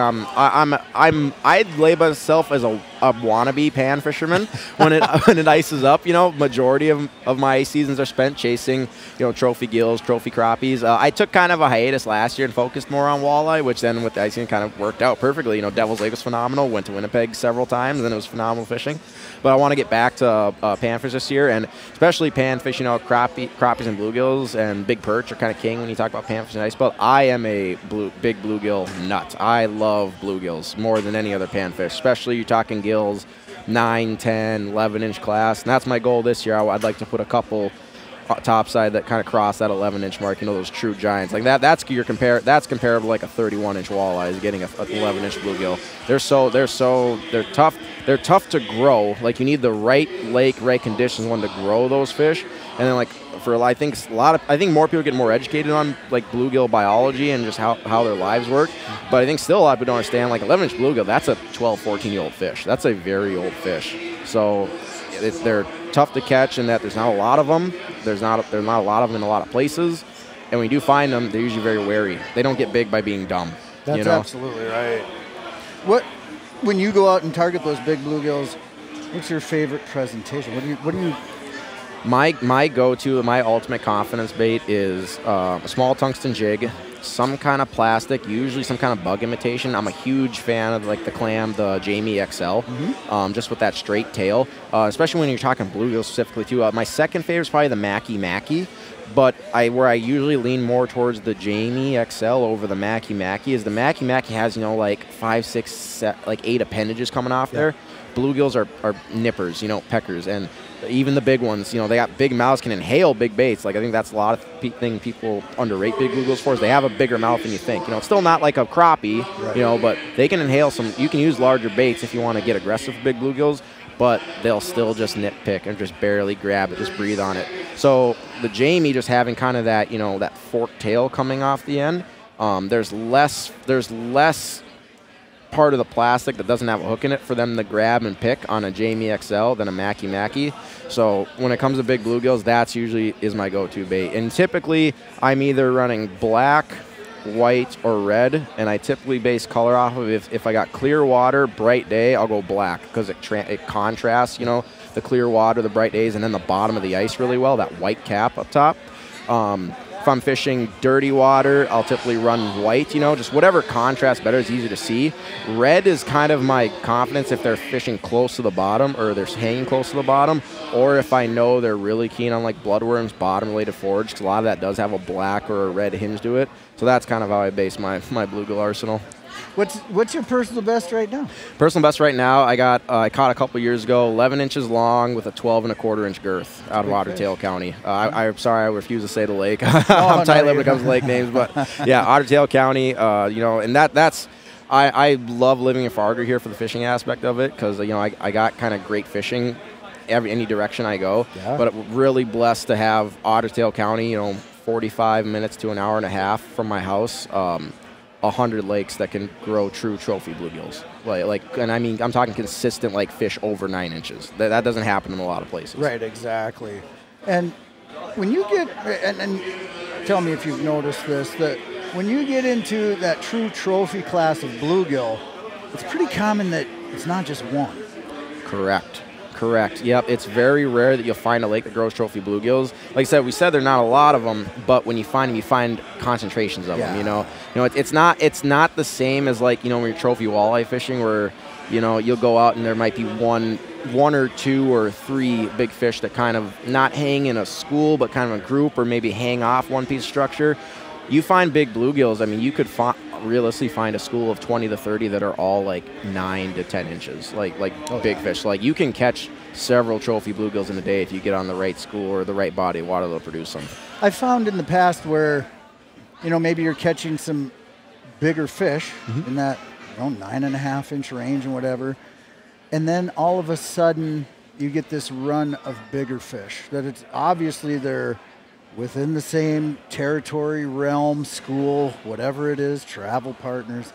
I'd label myself as a wannabe pan fisherman when it ices up. Majority of my ice seasons are spent chasing, trophy gills, trophy crappies. I took kind of a hiatus last year and focused more on walleye, which then with the icing kind of worked out perfectly. Devil's Lake was phenomenal. Went to Winnipeg several times, and it was phenomenal fishing. But I want to get back to panfish this year, and especially panfish, crappies and bluegills and big perch are kind of king when you talk about panfish and ice boat. I am a big bluegill nut. I love bluegills more than any other panfish, especially you're talking gills, 9, 10, 11-inch class. And that's my goal this year. I'd like to put a couple topside that kind of cross that 11-inch mark, those true giants. Like that's comparable to like a 31-inch walleye is getting a 11-inch bluegill. They're tough. They're tough to grow. Like you need the right lake, right conditions to grow those fish. And then I think more people get more educated on like bluegill biology and just how their lives work. But I think still a lot of people don't understand like 11-inch bluegill, that's a 12, 14-year-old fish. That's a very old fish. So they're tough to catch in that there's not a lot of them. There's not a lot of them in a lot of places. And when you do find them, they're usually very wary. They don't get big by being dumb.
That's absolutely right. When you go out and target those big bluegills, what's your favorite presentation? What do you
My go-to, my ultimate confidence bait is a small tungsten jig, some kind of plastic, usually some kind of bug imitation. I'm a huge fan of like the clam, the Jamie XL, just with that straight tail, especially when you're talking bluegill specifically too. My second favorite is probably the Mackie, but where I usually lean more towards the Jamie XL over the Mackie is the Mackie has, like 5, 6, 7, like 8 appendages coming off there. Bluegills are nippers, peckers, and even the big ones, they got big mouths, can inhale big baits. Like I think that's a lot of thing people underrate big bluegills for is they have a bigger mouth than you think. It's still not like a crappie, right. But they can inhale some. You can use larger baits if you want to get aggressive with big bluegills, but they'll still just nitpick and just barely grab it, just breathe on it. So the Jamie just having kind of that, that forked tail coming off the end. There's less part of the plastic that doesn't have a hook in it for them to grab and pick on a Jamie XL than a Mackie. So when it comes to big bluegills, that's usually is my go-to bait. And typically I'm either running black, white, or red, and I typically base color off of if I got clear water, bright day, I'll go black because it contrasts, the clear water, the bright days, and then the bottom of the ice really well, that white cap up top. If I'm fishing dirty water, I'll typically run white, just whatever contrasts better is easier to see. Red is kind of my confidence if they're fishing close to the bottom or they're hanging close to the bottom, or if I know they're really keen on like bloodworms, bottom-related forage, because a lot of that does have a black or a red hinge to it. So that's kind of how I base my bluegill arsenal.
What's your personal best right now?
Personal best right now, I caught a couple years ago, 11 inches long with a 12.25-inch girth out of Otter Tail County. I'm sorry, I refuse to say the lake. I'm tight when it comes to lake names, but yeah, Otter Tail County. And that's I love living in Fargo here for the fishing aspect of it because I got kind of great fishing any direction I go. Yeah. But really blessed to have Otter Tail County. 45 minutes to an hour and a half from my house. 100 lakes that can grow true trophy bluegills. And I mean, I'm talking consistent fish over 9 inches. That doesn't happen in a lot of places.
Right, exactly. And when you get, and tell me if you've noticed this, that when you get into that true trophy class of bluegill, it's pretty common that it's not just one.
Correct. Yep, it's very rare that you'll find a lake that grows trophy bluegills. Like I said, we said there are not a lot of them, but when you find them, you find concentrations of them. It's not the same as when you're trophy walleye fishing, where you'll go out and there might be one or two or three big fish that kind of not hang in a school, but kind of a group, or maybe hang off one piece of structure. You find big bluegills. I mean, you could realistically find a school of 20 to 30 that are all 9 to 10 inches, big fish. You can catch several trophy bluegills in a day if you get on the right school or the right body of water that'll produce them.
I found in the past where, maybe you're catching some bigger fish in that 9.5-inch range and whatever, and then all of a sudden you get this run of bigger fish that it's obviously they're within the same territory, realm, school, whatever it is, travel partners.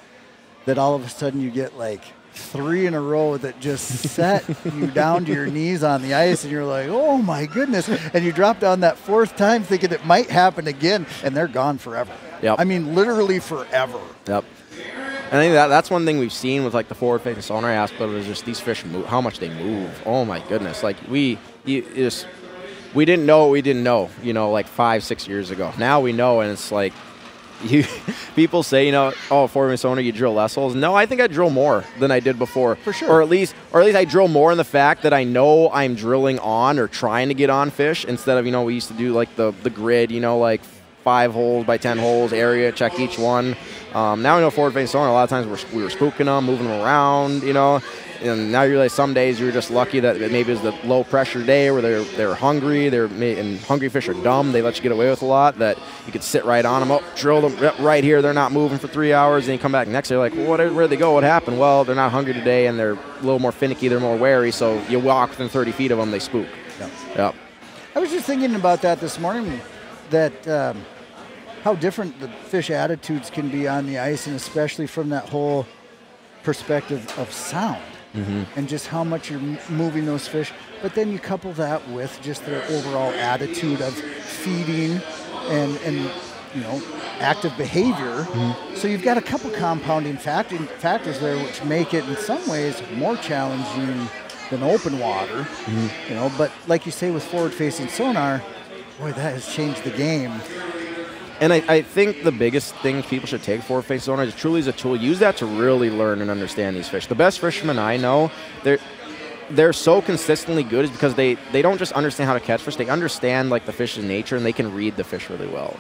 that all of a sudden you get like 3 in a row that just set you down to your knees on the ice, and you're like, oh my goodness. And you drop down that 4th time thinking it might happen again, and they're gone forever.
Yep.
I mean, literally forever.
Yep. And I think that's one thing we've seen with like the forward-facing sonar aspect is just these fish move, how much they move. Oh my goodness! Like we didn't know what we didn't know, like 5-6 years ago. Now we know, and it's like people say, oh, forward-facing sonar, you drill less holes. No, I think I drill more than I did before.
For sure.
Or at least I drill more in the fact that I know I'm drilling on or trying to get on fish instead of we used to do like the grid, like 5 holes by 10 holes area, check each one. Now we know forward-facing sonar. A lot of times we were spooking them, moving them around, and now you realize some days you're just lucky that maybe it's the low pressure day where they're hungry. And hungry fish are dumb. They let you get away with a lot. That you could sit right on them, drill them right here. They're not moving for 3 hours, and you come back next day like, well, where'd they go? What happened? Well, they're not hungry today, and they're a little more finicky. They're more wary. So you walk within 30 feet of them, they spook. Yep.
I was just thinking about that this morning. That. How different the fish attitudes can be on the ice, and especially from that whole perspective of sound, and just how much you're moving those fish. But then you couple that with just their overall attitude of feeding and active behavior. So you've got a couple compounding factors there, which make it in some ways more challenging than open water. But like you say, with forward-facing sonar, boy, that has changed the game.
And I think the biggest thing people should take forward-facing sonar is truly as a tool. Use that to really learn and understand these fish. The best fishermen I know, they're so consistently good is because they don't just understand how to catch fish. They understand like the fish's nature, and they can read the fish really well.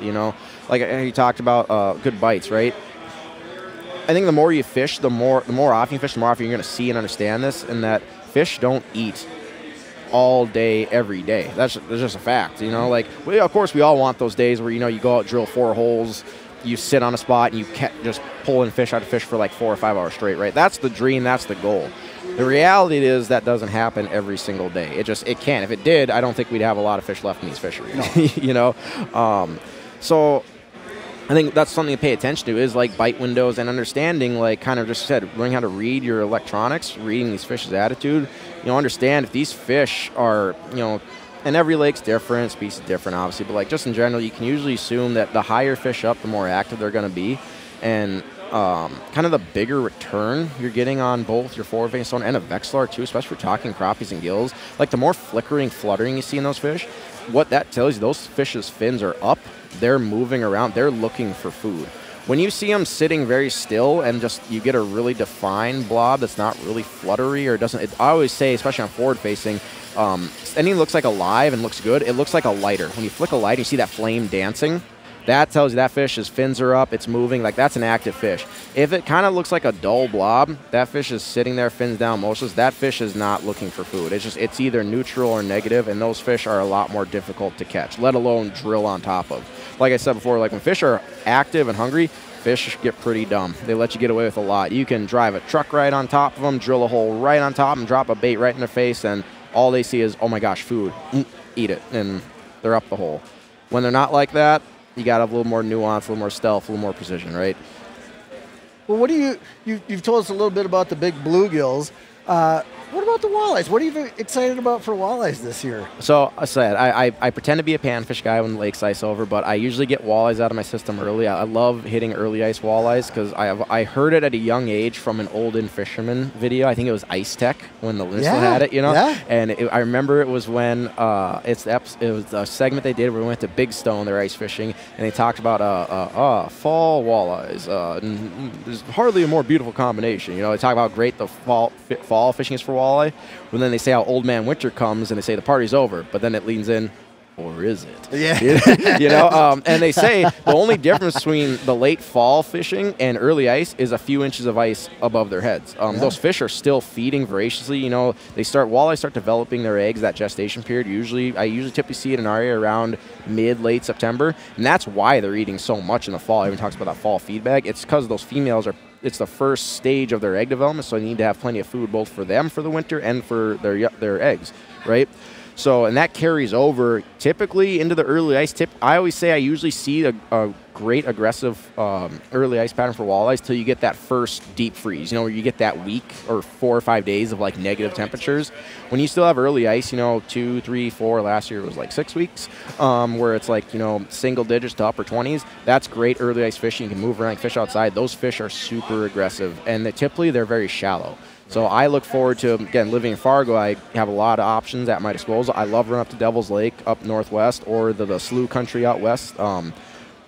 Like you talked about good bites, right? I think the more you fish, the more often you fish, the more often you're going to see and understand this, and that fish don't eat all day, every day. That's just a fact, Like, of course, we all want those days where, you go out, drill 4 holes, you sit on a spot, and you just pulling fish out of fish for like 4 or 5 hours straight, right? That's the dream, that's the goal. The reality is that doesn't happen every single day. It can't. If it did, I don't think we'd have a lot of fish left in these fisheries,
No.
So I think that's something to pay attention to is like bite windows and understanding, like kind of just said, learning how to read your electronics, reading these fish's attitude. Understand if these fish are, and every lake's different, species different, obviously, but like just in general, you can usually assume that the higher fish up, the more active they're going to be, and kind of the bigger return you're getting on both your forward-facing sonar and a Vexilar too, especially for talking crappies and gills. Like the more flickering, fluttering you see in those fish, what that tells you, those fish's fins are up, they're moving around, they're looking for food. When you see them sitting very still and just you get a really defined blob that's not really fluttery or doesn't, I always say, especially on forward-facing, anything looks like alive and looks good, it looks like a lighter. When you flick a light and you see that flame dancing, that tells you that fish's fins are up, it's moving, like that's an active fish. If it kind of looks like a dull blob, that fish is sitting there, fins down, motionless, that fish is not looking for food. It's either neutral or negative, and those fish are a lot more difficult to catch, let alone drill on top of. Like I said before, like when fish are active and hungry, fish get pretty dumb. They let you get away with a lot. You can drive a truck right on top of them, drill a hole right on top, and drop a bait right in their face, and all they see is, oh my gosh, food. Eat it, and they're up the hole. When they're not like that, you got to have a little more nuance, a little more stealth, a little more precision, right?
Well, what do you've told us a little bit about the big bluegills. What about the walleyes? What are you excited about for walleyes this year?
So I said I pretend to be a panfish guy when the lake's ice over, but I usually get walleyes out of my system early. I love hitting early ice walleyes because I heard it at a young age from an Olden fisherman video. I think it was Ice Tech when the Linsel had it,
Yeah.
And I remember it was when it was a segment they did where we went to Big Stone, they're ice fishing, and they talked about fall walleyes. There's hardly a more beautiful combination. They talk about how great the fall fishing is for walleye, and then they say how old man winter comes and they say the party's over, but then it leans in, or is it?
Yeah.
And they say the only difference between the late fall fishing and early ice is a few inches of ice above their heads. Those fish are still feeding voraciously. Walleyes start developing their eggs that gestation period. I usually typically see it in our area around late September, and that's why they're eating so much in the fall. Everyone talks about that fall feed bag. It's because those females it's the first stage of their egg development, so they need to have plenty of food both for them for the winter and for their eggs, right? So, and that carries over typically into the early ice. I always say I usually see a great aggressive early ice pattern for walleyes till you get that first deep freeze, where you get that week or 4 or 5 days of like negative temperatures. When you still have early ice, 2, 3, 4, last year it was like 6 weeks, where it's like, single digits to upper 20s. That's great early ice fishing. You can move around, fish outside. Those fish are super aggressive, and typically they're very shallow. So I look forward to, again, living in Fargo, I have a lot of options at my disposal. I love running up to Devil's Lake up northwest or the slough country out west.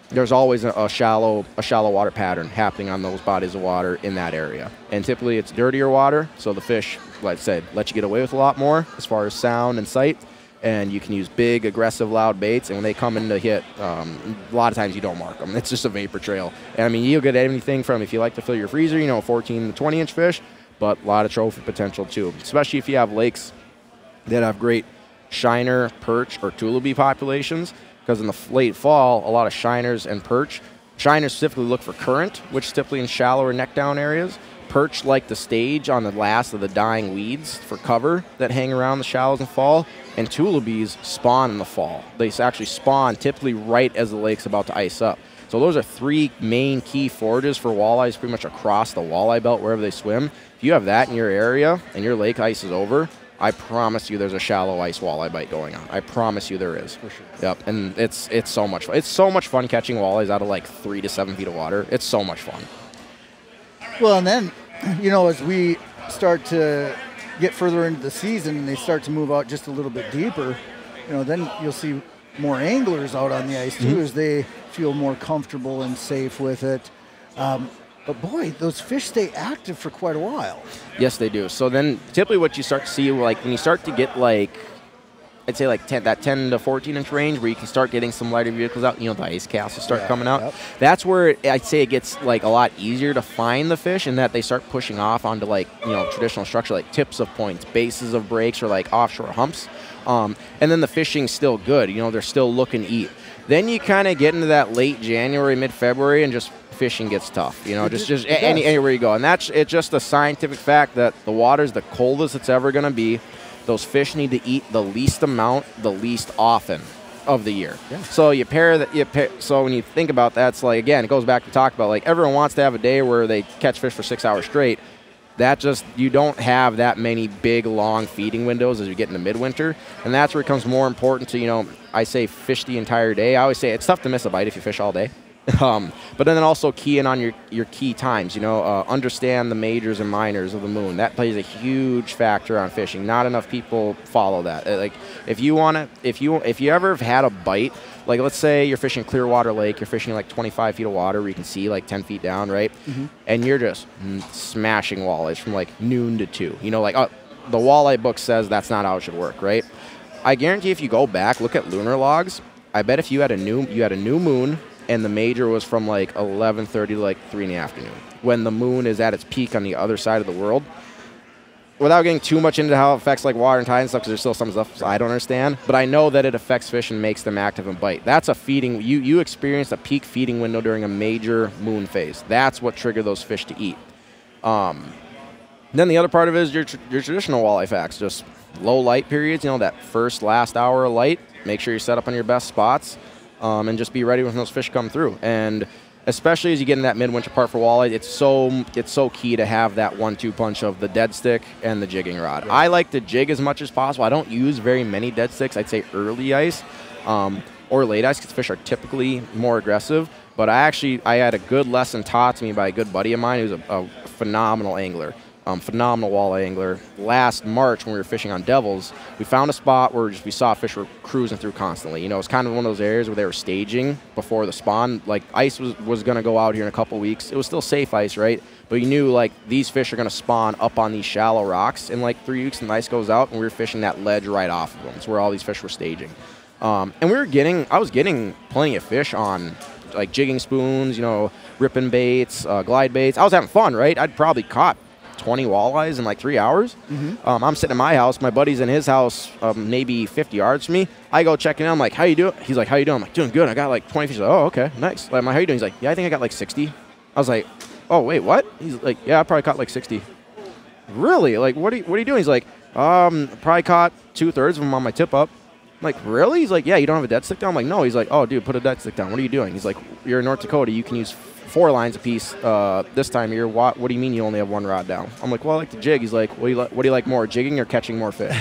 There's always a shallow water pattern happening on those bodies of water in that area. And typically it's dirtier water, so the fish, like I said, let you get away with a lot more as far as sound and sight. And you can use big, aggressive, loud baits. And when they come in to hit, a lot of times you don't mark them. It's just a vapor trail. And I mean, you'll get anything from, if you like to fill your freezer, 14 to 20-inch fish, but a lot of trophy potential too, especially if you have lakes that have great shiner, perch, or tulipy populations, because in the late fall, a lot of shiners and perch. Shiners specifically look for current, which is typically in shallower neck-down areas. Perch like the stage on the last of the dying weeds for cover that hang around the shallows in the fall, and tulipes spawn in the fall. They actually spawn typically right as the lake's about to ice up. So those are 3 main key forages for walleyes pretty much across the walleye belt wherever they swim. If you have that in your area and your lake ice is over, I promise you there's a shallow ice walleye bite going on. I promise you there is. For sure. Yep, and it's so much fun. It's so much fun catching walleyes out of like 3 to 7 feet of water. It's so much fun.
Well, and then, as we start to get further into the season and they start to move out just a little bit deeper, then you'll see more anglers out on the ice too, as they feel more comfortable and safe with it. But boy, those fish stay active for quite a while.
Yes, they do. So then typically what you start to see, like when you start to get like, I'd say like 10 to 14-inch range where you can start getting some lighter vehicles out, the ice castles start coming out. Yep. That's where I'd say it gets like a lot easier to find the fish, and that they start pushing off onto like, traditional structure like tips of points, bases of breaks, or like offshore humps. And then the fishing's still good. They're still looking to eat. Then you kind of get into that late January, mid-February, and just fishing gets tough. Just anywhere you go. And it's just a scientific fact that the water's the coldest it's ever going to be. Those fish need to eat the least amount, the least often of the year. Yeah. So you pair that. So when you think about that, it's like, again, it goes back to talk about like everyone wants to have a day where they catch fish for 6 hours straight. You don't have that many big, long feeding windows as you get into midwinter. And that's where it becomes more important to, I say fish the entire day. I always say it's tough to miss a bite if you fish all day. But then also key in on your key times, understand the majors and minors of the moon. That plays a huge factor on fishing. Not enough people follow that. Like if you ever have had a bite, like let's say you're fishing Clearwater Lake, you're fishing like 25 feet of water where you can see like 10 feet down, right? Mm-hmm. And you're just smashing walleyes from like noon to 2. The walleye book says that's not how it should work, right? I guarantee if you go back, look at lunar logs, I bet if you had a new moon and the major was from like 11:30 to like 3 in the afternoon, when the moon is at its peak on the other side of the world. Without getting too much into how it affects like water and tide and stuff, because there's still some stuff I don't understand, but I know that it affects fish and makes them active and bite. That's a feeding. You experience a peak feeding window during a major moon phase. That's what triggered those fish to eat. Then the other part of it is your traditional walleye facts, just low light periods. That last hour of light. Make sure you set up on your best spots. And just be ready when those fish come through. And especially as you get in that midwinter part for walleye, it's so key to have that 1-2 punch of the dead stick and the jigging rod. Yeah. I like to jig as much as possible. I don't use very many dead sticks. I'd say early ice or late ice, because fish are typically more aggressive. But I had a good lesson taught to me by a good buddy of mine who's a phenomenal angler. Phenomenal walleye angler. Last March when we were fishing on Devils, we found a spot where we saw fish were cruising through constantly. It's kind of one of those areas where they were staging before the spawn. Like ice was going to go out here in a couple weeks. It was still safe ice, right? But you knew like these fish are going to spawn up on these shallow rocks in like 3 weeks, and the ice goes out, and we were fishing that ledge right off of them. It's where all these fish were staging. And I was getting plenty of fish on like jigging spoons, ripping baits, glide baits. I was having fun, right? I'd probably caught 20 walleyes in like 3 hours. Mm-hmm. I'm sitting in my house. My buddy's in his house, maybe 50 yards from me. I go check in. I'm like, how you doing? He's like, how you doing? I'm like, doing good. I got like 20 fish. He's like, oh, okay, nice. Like, how you doing? He's like, yeah, I think I got like 60. I was like, oh, wait, what? He's like, yeah, I probably caught like 60. Really? Like, what are you doing? He's like, probably caught 2/3 of them on my tip up. I'm like, really? He's like, yeah, you don't have a dead stick down? I'm like, no. He's like, oh, dude, put a dead stick down. What are you doing? He's like, you're in North Dakota. You can use 4 lines apiece this time of year. What do you mean you only have 1 rod down? I'm like, well, I like to jig. He's like, what do you like more, jigging or catching more fish?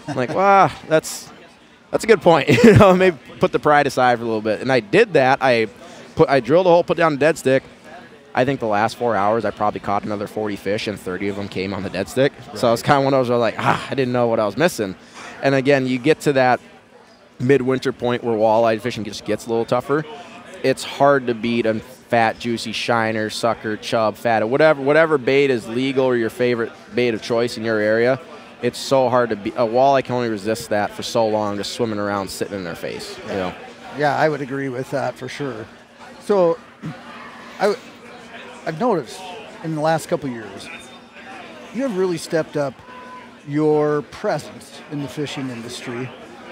I'm like, well, that's a good point. Maybe put the pride aside for a little bit. And I did that. I drilled a hole, put down a dead stick. I think the last 4 hours, I probably caught another 40 fish, and 30 of them came on the dead stick. Right. So it's kind of one of those where like, I didn't know what I was missing. And again, you get to that midwinter point where walleye fishing just gets a little tougher. It's hard to beat a fat, juicy shiner, sucker, chub, fat, whatever bait is legal or your favorite bait of choice in your area. It's so hard to beat. A walleye can only resist that for so long, just swimming around, sitting in their face.
Yeah,
you know?
Yeah, I would agree with that for sure. So I've noticed in the last couple of years, you have really stepped up your presence in the fishing industry,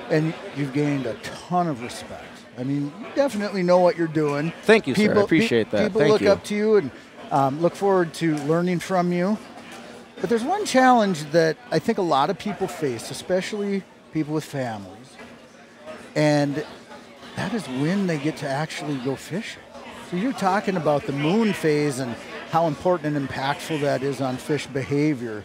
and you've gained a ton of respect. I mean, you definitely know what you're doing.
Thank you, sir. I appreciate that.
People look up to you and look forward to learning from you. But there's one challenge that I think a lot of people face, especially people with families, and that is when they get to actually go fishing. So you're talking about the moon phase and how important and impactful that is on fish behavior.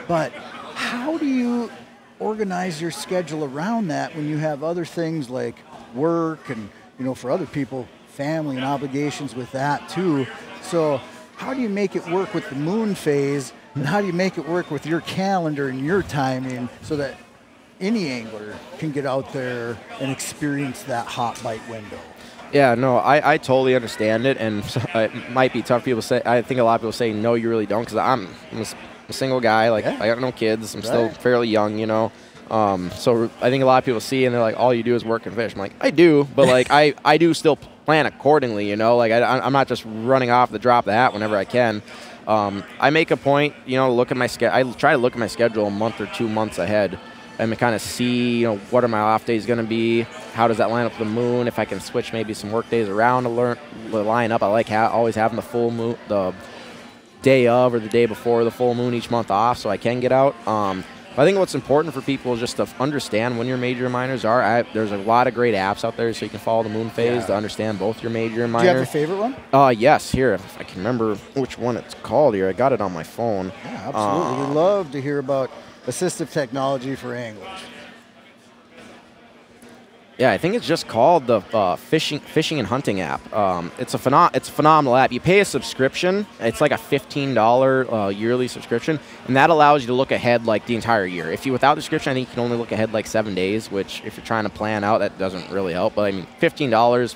But how do you organize your schedule around that when you have other things like work and, for other people, family and obligations with that too? So how do you make it work with the moon phase, and how do you make it work with your calendar and your timing so that any angler can get out there and experience that hot bite window?
Yeah, no, I totally understand it, and it might be tough. People say, I think a lot of people say, no, you really don't, because I'm a single guy. Like, I got no kids. I'm still fairly young, So I think a lot of people see, and they're like, all you do is work and fish. I'm like, I do, but like I do still plan accordingly, Like I'm not just running off the drop of the hat whenever I can. I make a point, look at my schedule. I try to look at my schedule a month or 2 months ahead, and kind of see, what are my off days going to be? How does that line up with the moon? If I can switch maybe some work days around to line up. I like always having the full moon, the day of or the day before the full moon each month off, so I can get out. I think what's important for people is just to understand when your major and minors are. There's a lot of great apps out there so you can follow the moon phase to understand both your major and minor.
Do you have a favorite one?
Yes. Here, if I can remember which one it's called here. I got it on my phone.
Yeah, absolutely. We'd love to hear about assistive technology for anglers.
Yeah, I think it's just called the fishing and hunting app. It's a phenomenal app. You pay a subscription. It's like a $15 yearly subscription, and that allows you to look ahead like the entire year. Without the subscription, I think you can only look ahead like 7 days, which if you're trying to plan out, that doesn't really help. But I mean, $15,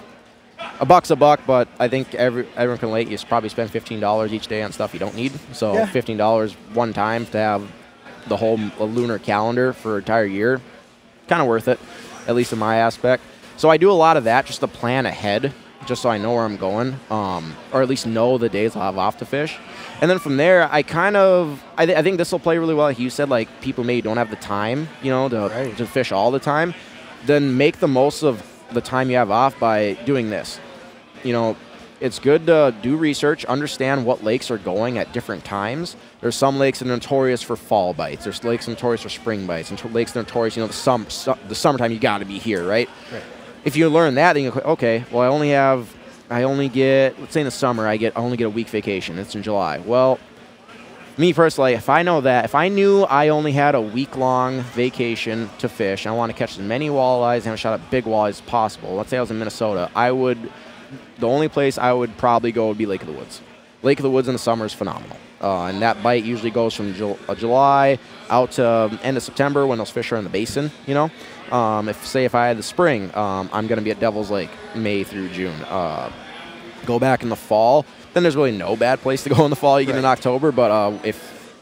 a buck's a buck. But I think everyone can let you probably spend $15 each day on stuff you don't need. So $15 one time to have the whole lunar calendar for an entire year, kind of worth it, at least in my aspect. So I do a lot of that just to plan ahead, just so I know where I'm going, or at least know the days I'll have off to fish. And then from there, I think this will play really well. Like you said, like people maybe don't have the time, to fish all the time. Then make the most of the time you have off by doing this. It's good to do research, understand what lakes are going at different times. There's some lakes that are notorious for fall bites. There's lakes notorious for spring bites. And lakes notorious, the summertime, you got to be here, right? If you learn that, then you go, okay, well, I only get, let's say in the summer, I only get a week vacation. It's in July. Well, me personally, if I knew I only had a week-long vacation to fish, and I want to catch as many walleyes and have a shot at big walleyes as possible, let's say I was in Minnesota, the only place I would probably go would be Lake of the Woods. Lake of the Woods in the summer is phenomenal. And that bite usually goes from July out to end of September when those fish are in the basin, If I had the spring, I'm going to be at Devil's Lake May through June. Go back in the fall, then there's really no bad place to go in the fall. You get in October, but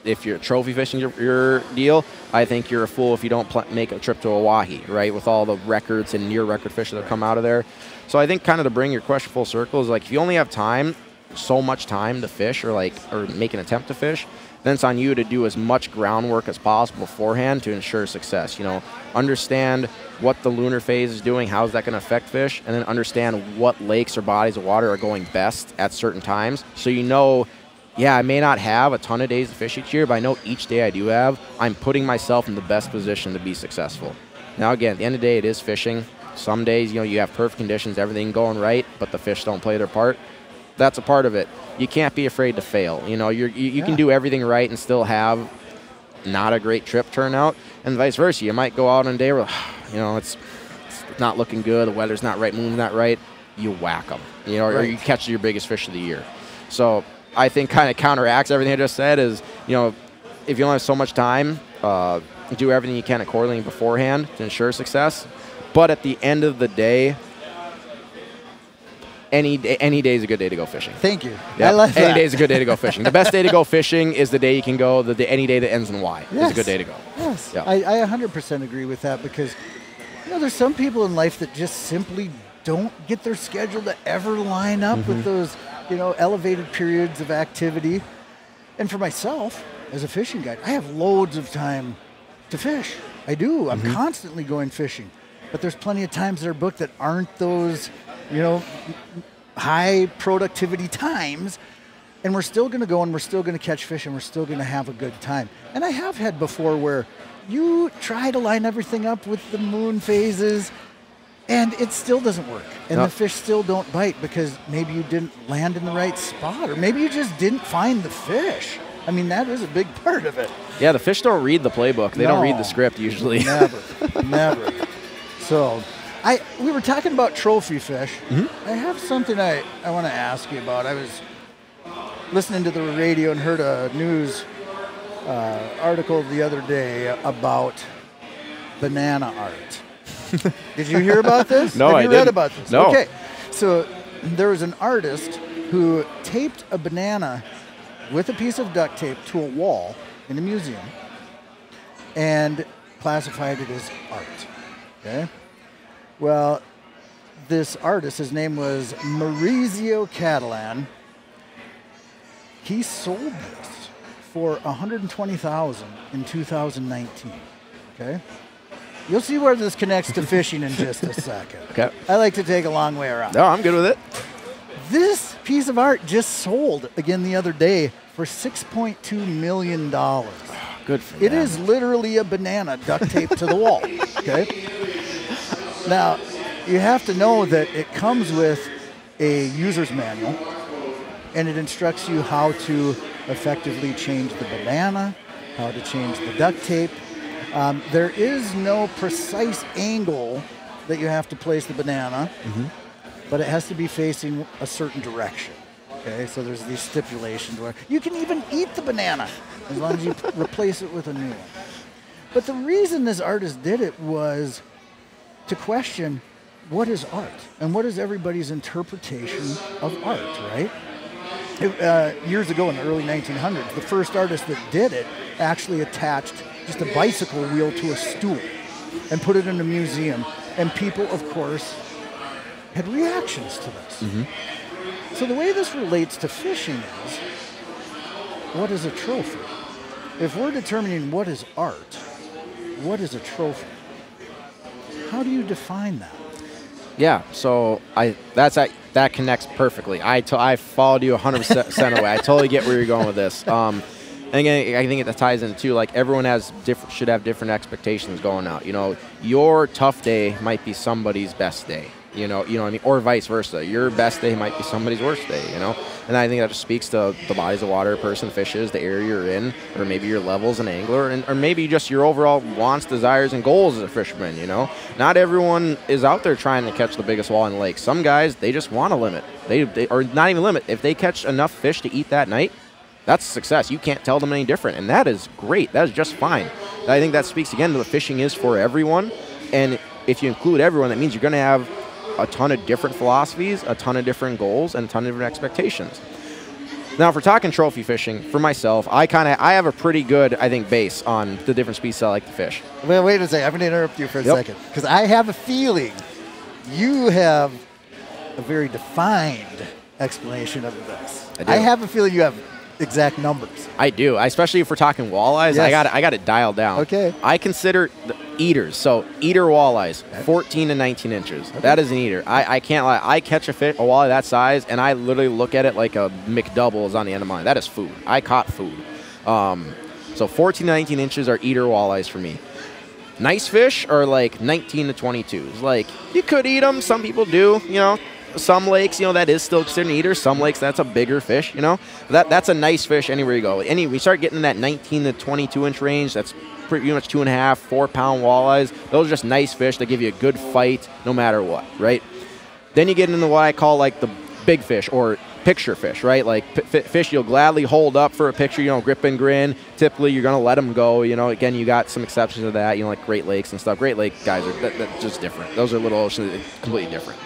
if you're trophy fishing your deal, I think you're a fool if you don't make a trip to Oahe, right, with all the records and near record fish that have come out of there. So I think kind of to bring your question full circle is like if you only have so much time to fish or make an attempt to fish, then it's on you to do as much groundwork as possible beforehand to ensure success. Understand what the lunar phase is doing, how is that going to affect fish, and then understand what lakes or bodies of water are going best at certain times. So I may not have a ton of days to fish each year, but I know each day I do have, I'm putting myself in the best position to be successful. Now, again, at the end of the day, it is fishing. Some days, you have perfect conditions, everything going right, but the fish don't play their part. That's a part of it. You can't be afraid to fail. You can do everything right and still have not a great trip turnout, and vice versa. You might go out on a day where, it's not looking good, the weather's not right, moon's not right. You whack them, or you catch your biggest fish of the year. So I think kind of counteracts everything I just said is, if you only have so much time, do everything you can accordingly beforehand to ensure success. But at the end of the day, any day is a good day to go fishing.
Thank you.
Yep.
I like that.
Any day is a good day to go fishing. The best day to go fishing is the day you can go. Any day that ends in Y is a good day to go.
Yes,
Yep.
I 100% agree with that because, there's some people in life that just simply don't get their schedule to ever line up with those, elevated periods of activity. And for myself, as a fishing guide, I have loads of time to fish. I do. I'm constantly going fishing. But there's plenty of times that are booked that aren't those, high productivity times. And we're still going to go and we're still going to catch fish and we're still going to have a good time. And I have had before where you try to line everything up with the moon phases and it still doesn't work. And the fish still don't bite because maybe you didn't land in the right spot or maybe you just didn't find the fish. I mean, that is a big part of it.
Yeah, the fish don't read the playbook. They don't read the script usually.
Never. So, we were talking about trophy fish. I have something I want to ask you about. I was listening to the radio and heard a news article the other day about banana art. Did you hear about this?
No,
Have you
I
read
didn't.
about this?
No.
Okay. So there was an artist who taped a banana with a piece of duct tape to a wall in a museum and classified it as art. Okay. Well, this artist, his name was Maurizio Catalan. He sold this for $120,000 in 2019. Okay. You'll see where this connects to fishing in just a second.
Okay.
I like to take a long way around.
No, I'm good with it.
This piece of art just sold again the other day for $6.2 million.
Good for
It
them.
is literally a banana duct taped to the wall. Okay. Now, you have to know that it comes with a user's manual, and it instructs you how to effectively change the banana, how to change the duct tape. There is no precise angle that you have to place the banana, but it has to be facing a certain direction. Okay, so there's these stipulations where you can even eat the banana as long as you replace it with a new one. But the reason this artist did it was to question what is art and what is everybody's interpretation of art, right? Years ago in the early 1900s, the first artist that did it actually attached just a bicycle wheel to a stool and put it in a museum. And people, of course, had reactions to this. So the way this relates to fishing is, what is a trophy? If we're determining what is art, what is a trophy? How do you define that?
Yeah, so that connects perfectly. I followed you 100% away. I totally get where you're going with this. And again, I think it ties in too. Like everyone should have different expectations going out. Your tough day might be somebody's best day. You know what I mean, or vice versa. Your best day might be somebody's worst day. And I think that just speaks to the bodies of water a person fishes, the area you're in, or maybe your level as an angler, or maybe just your overall wants, desires, and goals as a fisherman. Not everyone is out there trying to catch the biggest walleye in the lake. Some guys, they just want a limit. They or not even limit. If they catch enough fish to eat that night, that's success. You can't tell them any different, and that is great. That is just fine. I think that speaks again to the fishing is for everyone, and if you include everyone, that means you're going to have a ton of different philosophies, a ton of different goals, and a ton of different expectations. Now, if we're talking trophy fishing, for myself, I have a pretty good, I think, base on the different species I like to fish.
Well, wait a second. I'm going to interrupt you for a second because I have a feeling you have a very defined explanation of this.
I do.
I have a feeling you have exact numbers.
I do, especially if we're talking walleyes.
Yes.
I got it dialed down.
Okay.
I consider the eaters. So eater walleyes, 14 to 19 inches. Okay. That is an eater. I can't lie. I catch a walleye that size, and I literally look at it like a McDouble is on the end of mine. That is food. I caught food. So 14 to 19 inches are eater walleyes for me. Nice fish are like 19 to 22s. Like, you could eat them. Some people do, you know. Some lakes, you know, that is still considered an eater. Some lakes, that's a bigger fish, you know. That's a nice fish anywhere you go. We start getting in that 19 to 22-inch range. That's pretty much 2.5, 4-pound walleyes. Those are just nice fish that give you a good fight no matter what, right? Then you get into what I call like the big fish or picture fish, right? Like fish you'll gladly hold up for a picture, you know, grip and grin. Typically, you're going to let them go. You know, again, you got some exceptions to that, you know, like Great Lakes and stuff. Great Lake guys are that's just different. Those are little oceans, completely different.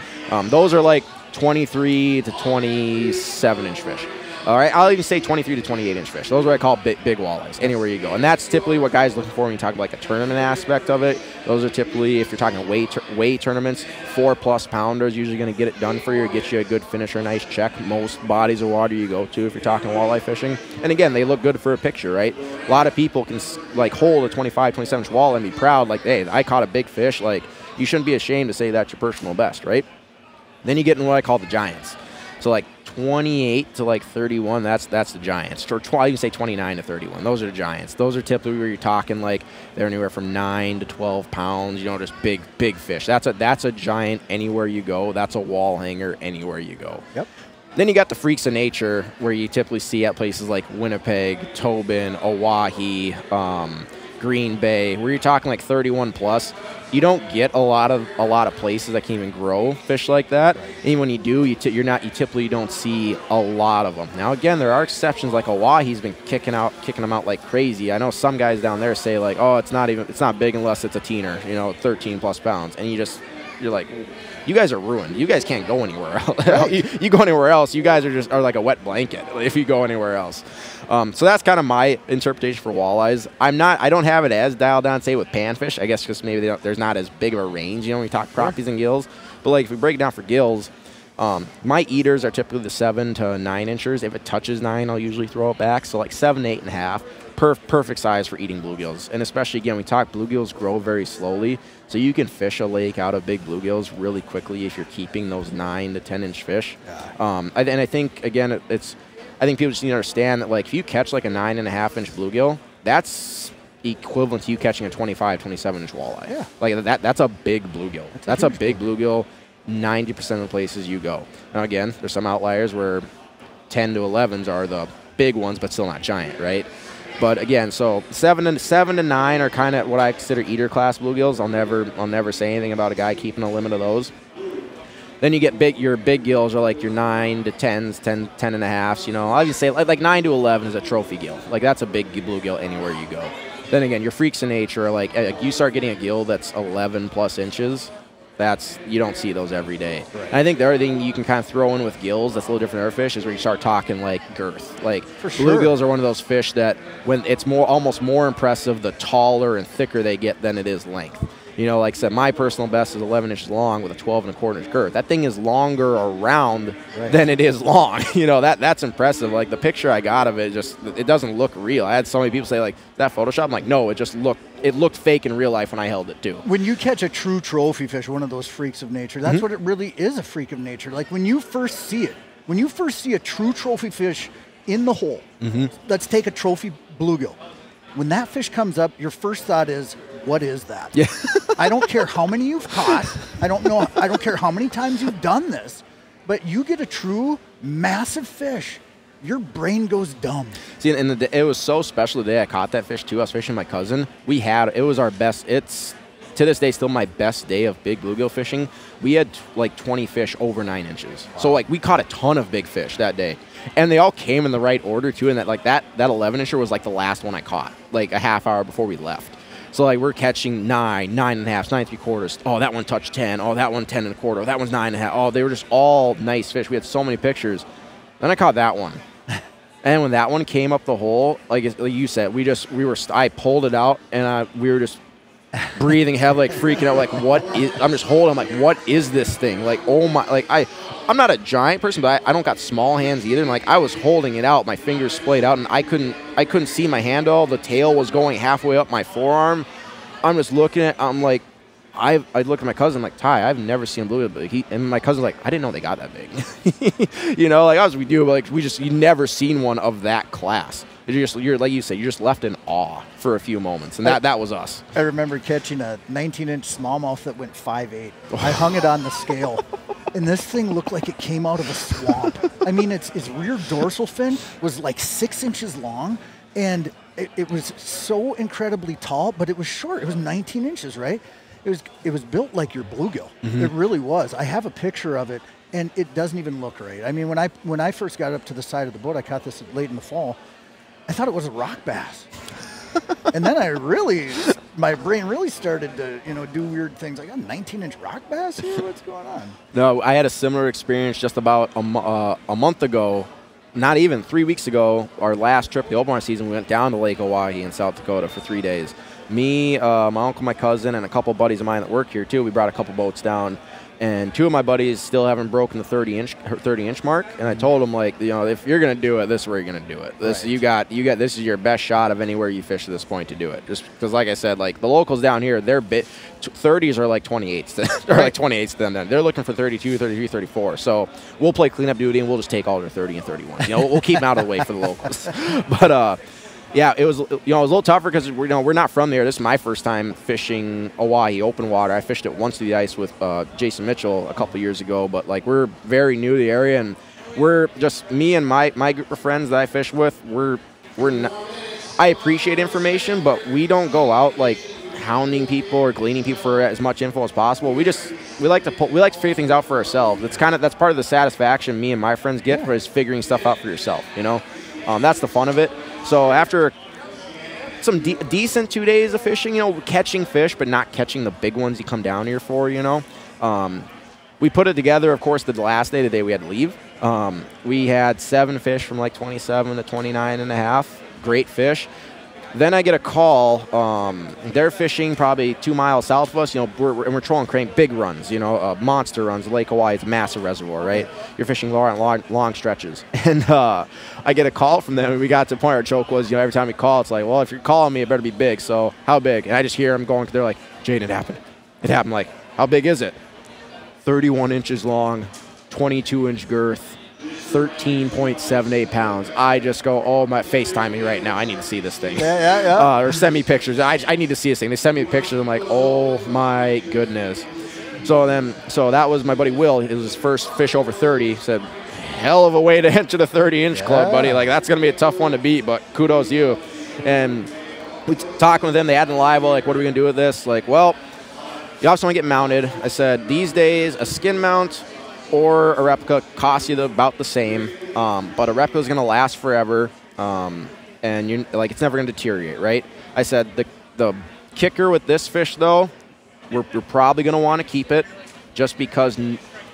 Those are like 23 to 27-inch fish. All right, I'll even say 23 to 28-inch fish. Those are what I call big walleyes, anywhere you go. And that's typically what guys are looking for when you talk about like a tournament aspect of it. Those are typically, if you're talking weight tournaments, 4+ pounders usually going to get it done for you, get you a good finish or a nice check. Most bodies of water you go to if you're talking walleye fishing. And again, they look good for a picture, right? A lot of people can like hold a 25, 27-inch walleye and be proud, like, hey, I caught a big fish. Like, you shouldn't be ashamed to say that's your personal best, right? Then you get in what I call the giants. So like 28 to like 31, that's the giants. Or you can say 29 to 31. Those are the giants. Those are typically where you're talking like they're anywhere from 9 to 12 pounds. You know, just big fish. That's a giant anywhere you go. That's a wall hanger anywhere you go.
Yep.
Then you got the freaks of nature where you typically see at places like Winnipeg, Tobin, Oahe, Green Bay, where you're talking like 31 plus. You don't get a lot of places that can even grow fish like that. Right. And when you do, you typically don't see a lot of them. Now again, there are exceptions. Like Oahe's been kicking them out like crazy. I know some guys down there say like, oh, it's not big unless it's a teener, you know, 13+ pounds, and you're like, you guys are ruined. You guys can't go anywhere else. you go anywhere else, you guys are like a wet blanket if you go anywhere else. So that's kind of my interpretation for walleyes. I don't have it as dialed down, say, with panfish. I guess because maybe there's not as big of a range, you know, when we talk crappies and gills. But like if we break it down for gills, my eaters are typically the 7 to 9 inchers. If it touches 9, I'll usually throw it back. So like 7 to 8.5. Perfect size for eating bluegills. And especially, again, we talk bluegills grow very slowly, so you can fish a lake out of big bluegills really quickly if you're keeping those 9 to 10-inch fish. Yeah. And I think, again, I think people just need to understand that, like, if you catch like a 9.5-inch bluegill, that's equivalent to you catching a 25, 27-inch walleye. Yeah. Like that's a big bluegill. That's a big bluegill 90% of the places you go. Now, again, there's some outliers where 10 to 11s are the big ones, but still not giant, right? But again, so 7 to 9 are kind of what I consider eater class bluegills. I'll never say anything about a guy keeping a limit of those. Then you get your big gills are like your 9 to 10s, 10 and a halves. You know, I'll just say like 9 to 11 is a trophy gill. Like that's a big bluegill anywhere you go. Then again, your freaks of nature are like you start getting a gill that's 11+ inches. You don't see those every day. Right. And I think the other thing you can kind of throw in with gills that's a little different than other fish is where you start talking like girth. Like bluegills are one of those fish that when it's almost more impressive the taller and thicker they get than it is length. You know, like I said, my personal best is 11 inches long with a 12.25-inch girth. That thing is longer around than it is long. You know, that's impressive. Like the picture I got of it, it doesn't look real. I had so many people say like, that Photoshop? I'm like, no, it looked fake in real life when I held it too.
When you catch a true trophy fish, one of those freaks of nature, that's what it really is, a freak of nature. Like when you first see it, when you first see a true trophy fish in the hole, let's take a trophy bluegill. When that fish comes up, your first thought is, what is that? Yeah. I don't care how many you've caught. I don't care how many times you've done this, but you get a true massive fish, your brain goes dumb.
See, and it was so special the day I caught that fish too. I was fishing with my cousin. It was our best. It's to this day still my best day of big bluegill fishing. We had like 20 fish over 9 inches. Wow. So like we caught a ton of big fish that day. And they all came in the right order too. And that 11-incher was like the last one I caught, like a half hour before we left. So like we're catching 9, 9.5, 9.75. Oh, that one touched 10. Oh, that one 10.25. That one's 9.5. Oh, they were just all nice fish. We had so many pictures. Then I caught that one. And when that one came up the hole, like you said, I pulled it out and we were just breathing heavy, like freaking out, like I'm just holding, I'm like, what is this thing? Like, oh my, like I'm not a giant person, but I don't got small hands either. And like I was holding it out, my fingers splayed out, and I couldn't see my handle. The tail was going halfway up my forearm. I'm just looking at, I'm like, I looked at my cousin, I'm like, Ty, I've never seen a bluegill big. And my cousin's like, I didn't know they got that big. You know, like we do, but like you never seen one of that class. You're like you said, you're just left in awe for a few moments, and that was us.
I remember catching a 19-inch smallmouth that went 5'8". I hung it on the scale, and this thing looked like it came out of a swamp. I mean, its rear dorsal fin was like 6 inches long, and it was so incredibly tall, but it was short. It was 19 inches, right? It was built like your bluegill. Mm-hmm. It really was. I have a picture of it, and it doesn't even look right. I mean, when I first got up to the side of the boat, I caught this late in the fall. I thought it was a rock bass. And then my brain really started to, do weird things. I got a 19-inch rock bass here? What's going on?
No, I had a similar experience just about a month ago. Not even 3 weeks ago, our last trip, the open water season, we went down to Lake Oahe in South Dakota for 3 days. Me, my uncle, my cousin, and a couple buddies of mine that work here too. We brought a couple boats down. And 2 of my buddies still haven't broken the 30-inch mark, and I told them, like, if you're gonna do it, this is where you're gonna do it. This right. you got this is your best shot of anywhere you fish at this point to do it. Just because, like I said, like the locals down here, their 30s are like 28s, or like 28s to them. Then they're looking for 32, 33, 34. So we'll play cleanup duty, and we'll just take all their 30 and 31. We'll keep them out of the way for the locals. But yeah, it was a little tougher because we're not from there. This is my first time fishing Oahe open water. I fished it once through the ice with Jason Mitchell a couple years ago, but like we're very new to the area, and we're just me and my group of friends that I fish with. We're not, I appreciate information, but we don't go out like hounding people or gleaning people for as much info as possible. We like to figure things out for ourselves. That's part of the satisfaction me and my friends get is figuring stuff out for yourself. That's the fun of it. So after some decent 2 days of fishing, catching fish, but not catching the big ones you come down here for, we put it together, of course, the last day, the day we had to leave. We had 7 fish from like 27 to 29 and a half. Great fish. Then I get a call. They're fishing probably 2 miles south of us. We're trolling crane, big runs. Monster runs. Lake Oahe, it's a massive reservoir, right? You're fishing long stretches. And I get a call from them. And we got to the point where our joke was, every time we call, it's like, well, if you're calling me, it better be big. So how big? And I just hear them going. They're like, Jade, it happened. It happened. Like, how big is it? 31 inches long, 22-inch girth. 13.78 pounds. I just go, oh, my FaceTime me right now. I need to see this thing.
Yeah.
Or send me pictures. I need to see this thing. They send me pictures. I'm like, oh my goodness. So that was my buddy Will. It was his first fish over 30. He said, hell of a way to enter the 30-inch club, buddy. Like, that's going to be a tough one to beat, but kudos to you. And we talking with them. They had in live, like, what are we going to do with this? Like, well, you also want to get mounted. I said, these days, a skin mount or a replica costs you about the same, but a replica is going to last forever, and it's never going to deteriorate, right? I said the kicker with this fish, though, we're probably going to want to keep it just because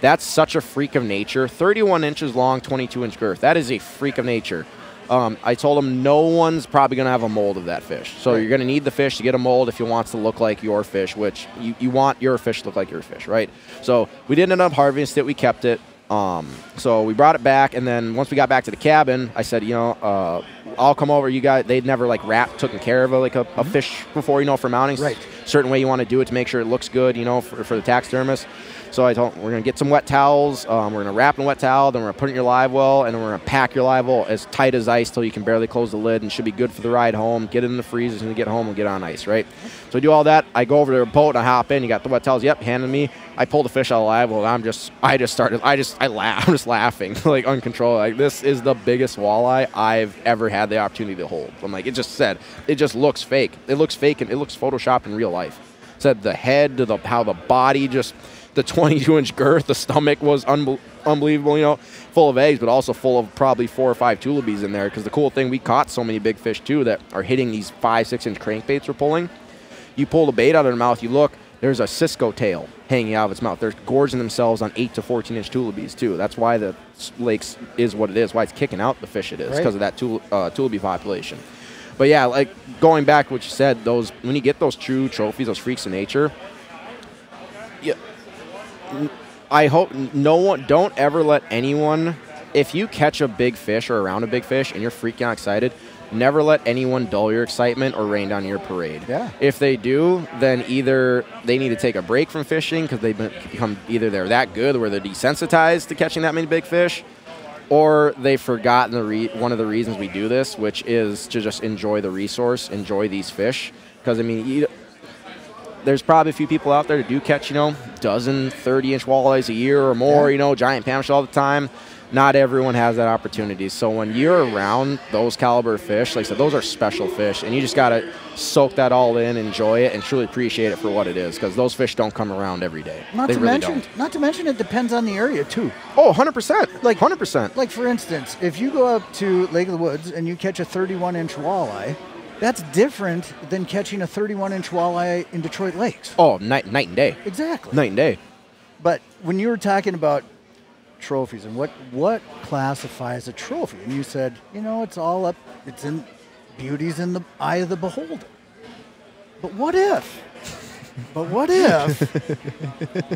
that's such a freak of nature. 31 inches long, 22-inch girth. That is a freak of nature. I told him no one's probably going to have a mold of that fish. So you're going to need the fish to get a mold if he wants to look like your fish, which you want your fish to look like your fish, right? So we didn't end up harvesting it. We kept it. So we brought it back, and then once we got back to the cabin, I said, I'll come over. You guys, they'd never taken care of a fish before, for mounting.
Right.
Certain way you want to do it to make sure it looks good, for the taxidermist. So I told him, we're going to get some wet towels. We're going to wrap in a wet towel. Then we're going to put it in your live well, and then we're going to pack your live well as tight as ice till you can barely close the lid, and should be good for the ride home. Get it in the freezers, and get home and get on ice, right? So I do all that. I go over to the boat, and I hop in. You got the wet towels. Yep, handed me. I pull the fish out of the live well, and I'm just laughing, like uncontrolled. Like, this is the biggest walleye I've ever had the opportunity to hold. I'm like, it just looks fake. It looks fake, and it looks photoshopped in real life. Said the head to how the body just... The 22-inch girth, the stomach was unbelievable, full of eggs, but also full of probably 4 or 5 tullibees in there. Because the cool thing, we caught so many big fish, too, that are hitting these 5-6-inch crankbaits we're pulling. You pull the bait out of their mouth, you look, there's a Cisco tail hanging out of its mouth. They're gorging themselves on 8 to 14-inch tullibees, too. That's why the lakes is what it is, why it's kicking out the fish it is, because of that tullibee population. But, yeah, like going back to what you said, when you get those true trophies, those freaks of nature, I hope don't ever let anyone, if you catch a big fish or around a big fish and you're freaking out excited, never let anyone dull your excitement or rain down your parade.
Yeah.
If they do, then either they need to take a break from fishing because they're that good where they're desensitized to catching that many big fish, or they've forgotten one of the reasons we do this, which is to just enjoy the resource, enjoy these fish. Because, I mean, there's probably a few people out there that do catch, dozen 30-inch walleyes a year or more, giant panfish all the time. Not everyone has that opportunity. So when you're around those caliber fish, like I said, those are special fish, and you just got to soak that all in, enjoy it, and truly appreciate it for what it is, because those fish don't come around every day. Not to
mention it depends on the area, too.
Oh, 100%.
Like
100%.
Like, for instance, if you go up to Lake of the Woods and you catch a 31-inch walleye, that's different than catching a 31-inch walleye in Detroit Lakes.
Oh, night and day.
Exactly.
Night and day.
But when you were talking about trophies and what classifies a trophy, and you said, it's all up, beauty's in the eye of the beholder. But what if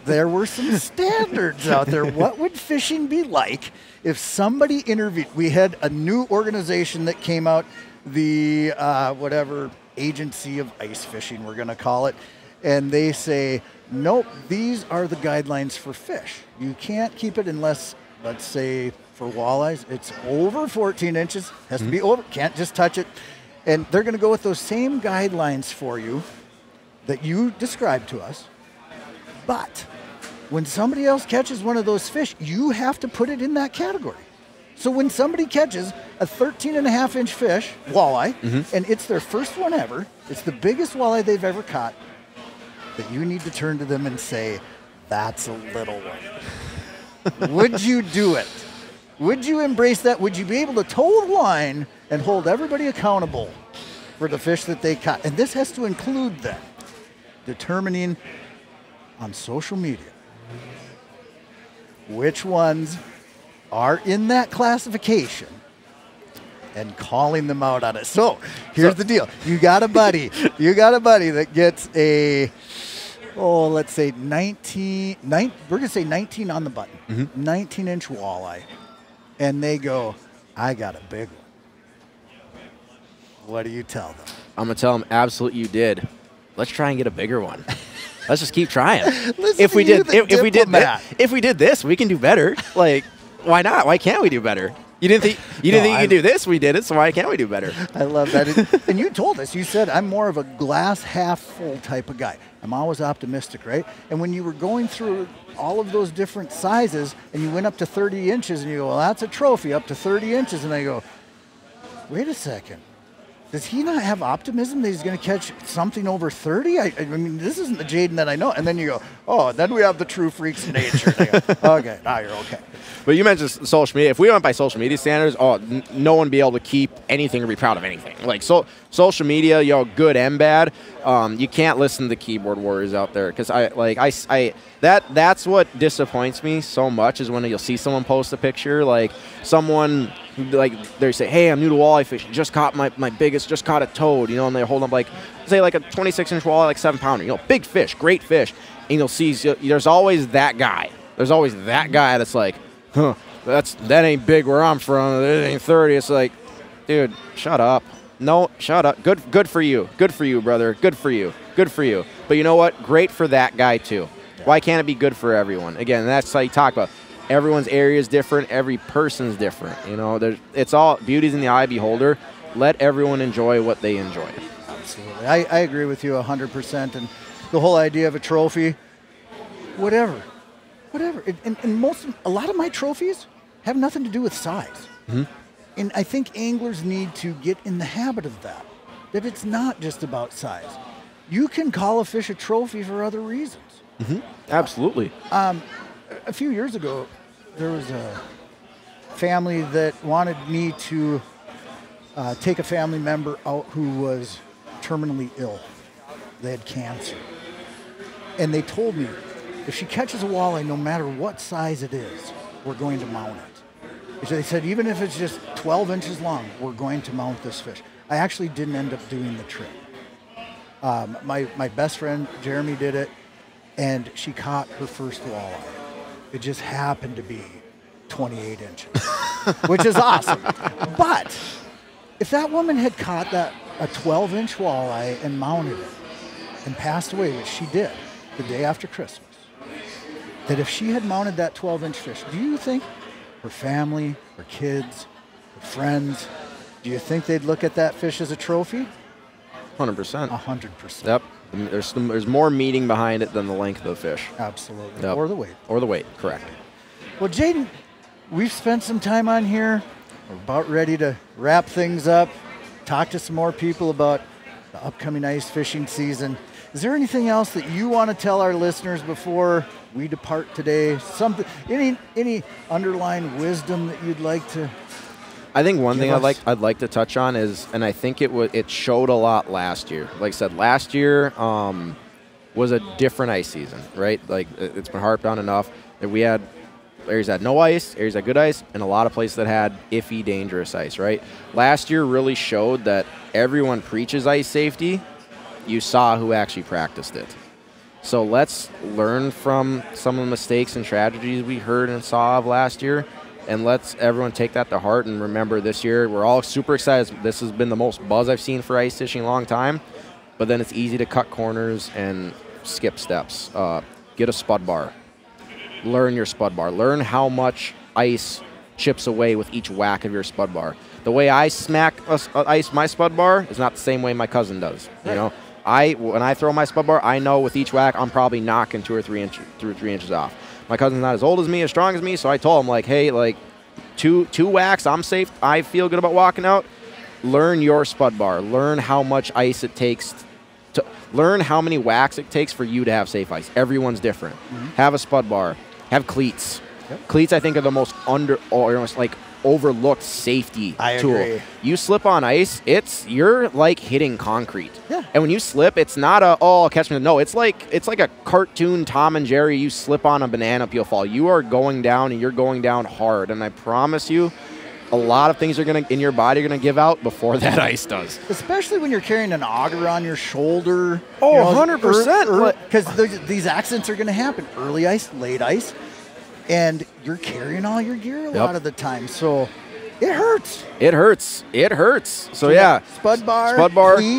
there were some standards out there? What would fishing be like if somebody interviewed? We had a new organization that came out, the whatever agency of ice fishing we're going to call it, and they say, nope, these are the guidelines for fish. You can't keep it unless, let's say, for walleyes, it's over 14 inches, has to be over, can't just touch it. And they're going to go with those same guidelines for you that you described to us. But when somebody else catches one of those fish, you have to put it in that category. So when somebody catches a 13.5-inch fish, walleye, and it's their first one ever, it's the biggest walleye they've ever caught, that you need to turn to them and say, that's a little one. Would you do it? Would you embrace that? Would you be able to toe the line and hold everybody accountable for the fish that they caught? And this has to include then determining on social media which ones are in that classification and calling them out on it. So here's the deal. You got a buddy that gets a, let's say 19, we're going to say 19 on the button, 19-inch walleye. And they go, I got a big one. What do you tell them?
I'm going to tell them, absolutely you did. Let's try and get a bigger one. Let's just keep trying. If we did this, we can do better. Like, why not? Why can't we do better? You didn't think you could do this? We did it, so why can't we do better?
I love that. And you told us, you said, I'm more of a glass half full type of guy. I'm always optimistic, right? And when you were going through all of those different sizes and you went up to 30 inches and you go, well, that's a trophy up to 30 inches. And I go, wait a second. Does he not have optimism that he's going to catch something over 30? I mean, this isn't the Jaden that I know. And then you go, oh, then we have the true freaks of nature. Okay, now you're okay.
But you mentioned social media. If we went by social media standards, no one would be able to keep anything or be proud of anything. Like, social media, good and bad. You can't listen to the keyboard warriors out there, because that's what disappoints me so much is when you'll see someone post a picture, like someone, like they say, hey, I'm new to walleye fishing, just caught my biggest, just caught a toad, and they hold up like, say like a 26-inch walleye, like 7-pounder, big fish, great fish, and you'll see there's always that guy. There's always that guy that's like, that ain't big where I'm from. It ain't 30. It's like, dude, shut up. No, shut up. Good for you. Good for you, brother. Good for you. Good for you. But you know what? Great for that guy too. Yeah. Why can't it be good for everyone? Again, that's how you talk about. Everyone's area is different. Every person's different. It's all beauty's in the eye of the beholder. Let everyone enjoy what they enjoy.
Absolutely. I agree with you 100%. And the whole idea of a trophy, whatever. And a lot of my trophies have nothing to do with size. And I think anglers need to get in the habit of that it's not just about size. You can call a fish a trophy for other reasons.
Absolutely.
A few years ago, there was a family that wanted me to take a family member out who was terminally ill. They had cancer. And they told me, if she catches a walleye, no matter what size it is, we're going to mount it. They said, even if it's just 12 inches long, we're going to mount this fish. I actually didn't end up doing the trip. My best friend, Jeremy, did it, and she caught her first walleye. It just happened to be 28 inches, which is awesome. But if that woman had caught a 12-inch walleye and mounted it and passed away, which she did the day after Christmas, that if she had mounted that 12-inch fish, do you think her family, her kids, her friends, do you think they'd look at that fish as a trophy?
100%.
100%.
Yep. There's more meaning behind it than the length of the fish.
Absolutely.
Yep.
Or the weight.
Or the weight, correct.
Well, Jaden, we've spent some time on here. We're about ready to wrap things up, talk to some more people about the upcoming ice fishing season. Is there anything else that you want to tell our listeners before we depart today? Something, any underlying wisdom that you'd like to?
I think one thing
us?
I'd like to touch on is, and I think it showed a lot last year. Like I said, last year was a different ice season, right? Like it's been harped on enough that we had areas that had no ice, areas that had good ice, and a lot of places that had iffy, dangerous ice, right? Last year really showed that everyone preaches ice safety. You saw who actually practiced it. So let's learn from some of the mistakes and tragedies we heard and saw of last year, and let's everyone take that to heart and remember this year. We're all super excited. This has been the most buzz I've seen for ice fishing in a long time, but then it's easy to cut corners and skip steps. Get a spud bar. Learn your spud bar. Learn how much ice chips away with each whack of your spud bar. The way I smack ice my spud bar is not the same way my cousin does. You know, when I throw my spud bar, I know with each whack I'm probably knocking 2 or 3 inches off. My cousin's not as old as me, as strong as me, so I told him, like, hey, like two whacks, I'm safe. I feel good about walking out. Learn your spud bar. Learn how much ice it takes. Learn how many whacks it takes for you to have safe ice. Everyone's different. Have a spud bar. Have cleats.
Yep.
Cleats, I think, are the most overlooked safety tool.
Agree.
You slip on ice, you're like hitting concrete.
Yeah.
And when you slip, it's not I'll catch me. No, it's like a cartoon Tom and Jerry. You slip on a banana peel fall. You are going down, and you're going down hard. And I promise you, a lot of things in your body are gonna give out before that ice does.
Especially when you're carrying an auger on your shoulder.
Oh, 100%.
Because these accidents are going to happen. Early ice, late ice. And you're carrying all your gear a lot of the time. So it hurts.
It hurts. So yeah.
Spud bar,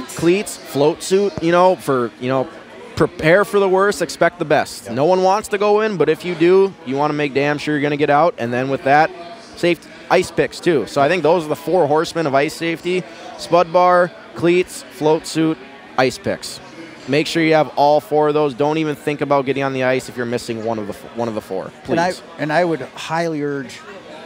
cleats, float suit, prepare for the worst, expect the best. Yep. No one wants to go in, but if you do, you want to make damn sure you're going to get out. And then with that, safety. Ice picks too. So I think those are the 4 horsemen of ice safety: spud bar, cleats, float suit, ice picks. Make sure you have all 4 of those. Don't even think about getting on the ice if you're missing one of the 4. Please.
And I would highly urge,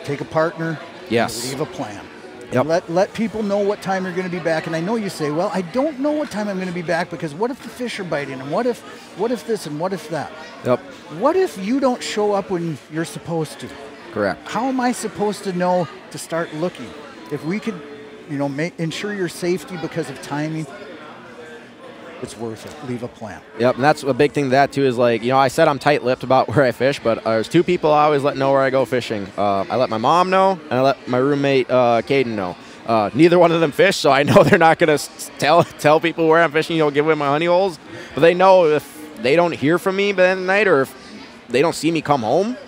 take a partner.
Yes.
And leave a plan.
Yep.
Let people know what time you're going to be back. And I know you say, well, I don't know what time I'm going to be back because what if the fish are biting, and what if this and what if that?
Yep.
What if you don't show up when you're supposed to?
Correct.
How am I supposed to know to start looking? If we could, ensure your safety because of timing, it's worth it. Leave a plan. Yep,
and that's a big thing. That too is like, I said I'm tight-lipped about where I fish, but there's 2 people I always let know where I go fishing. I let my mom know, and I let my roommate Caden know. Neither one of them fish, so I know they're not gonna tell people where I'm fishing. Give away my honey holes, but they know if they don't hear from me by the end of the night, or if they don't see me come home,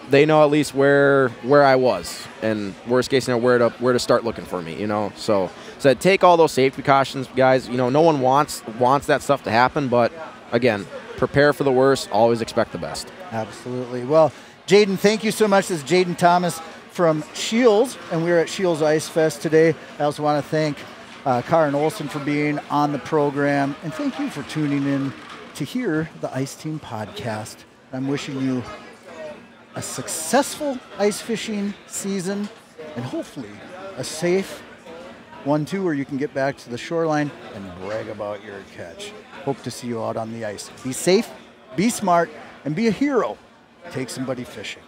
they know at least where I was, and worst case scenario, where to start looking for me. So take all those safety precautions, guys. No one wants that stuff to happen, but again, prepare for the worst. Always expect the best.
Absolutely. Well, Jaden, thank you so much. This is Jaden Thomas from Shields, and we're at Shields Ice Fest today. I also want to thank Karin Olsen for being on the program, and thank you for tuning in to hear the Ice Team podcast. I'm wishing you a successful ice fishing season, and hopefully a safe one too, where you can get back to the shoreline and brag about your catch. Hope to see you out on the ice. Be safe, be smart, and be a hero. Take somebody fishing.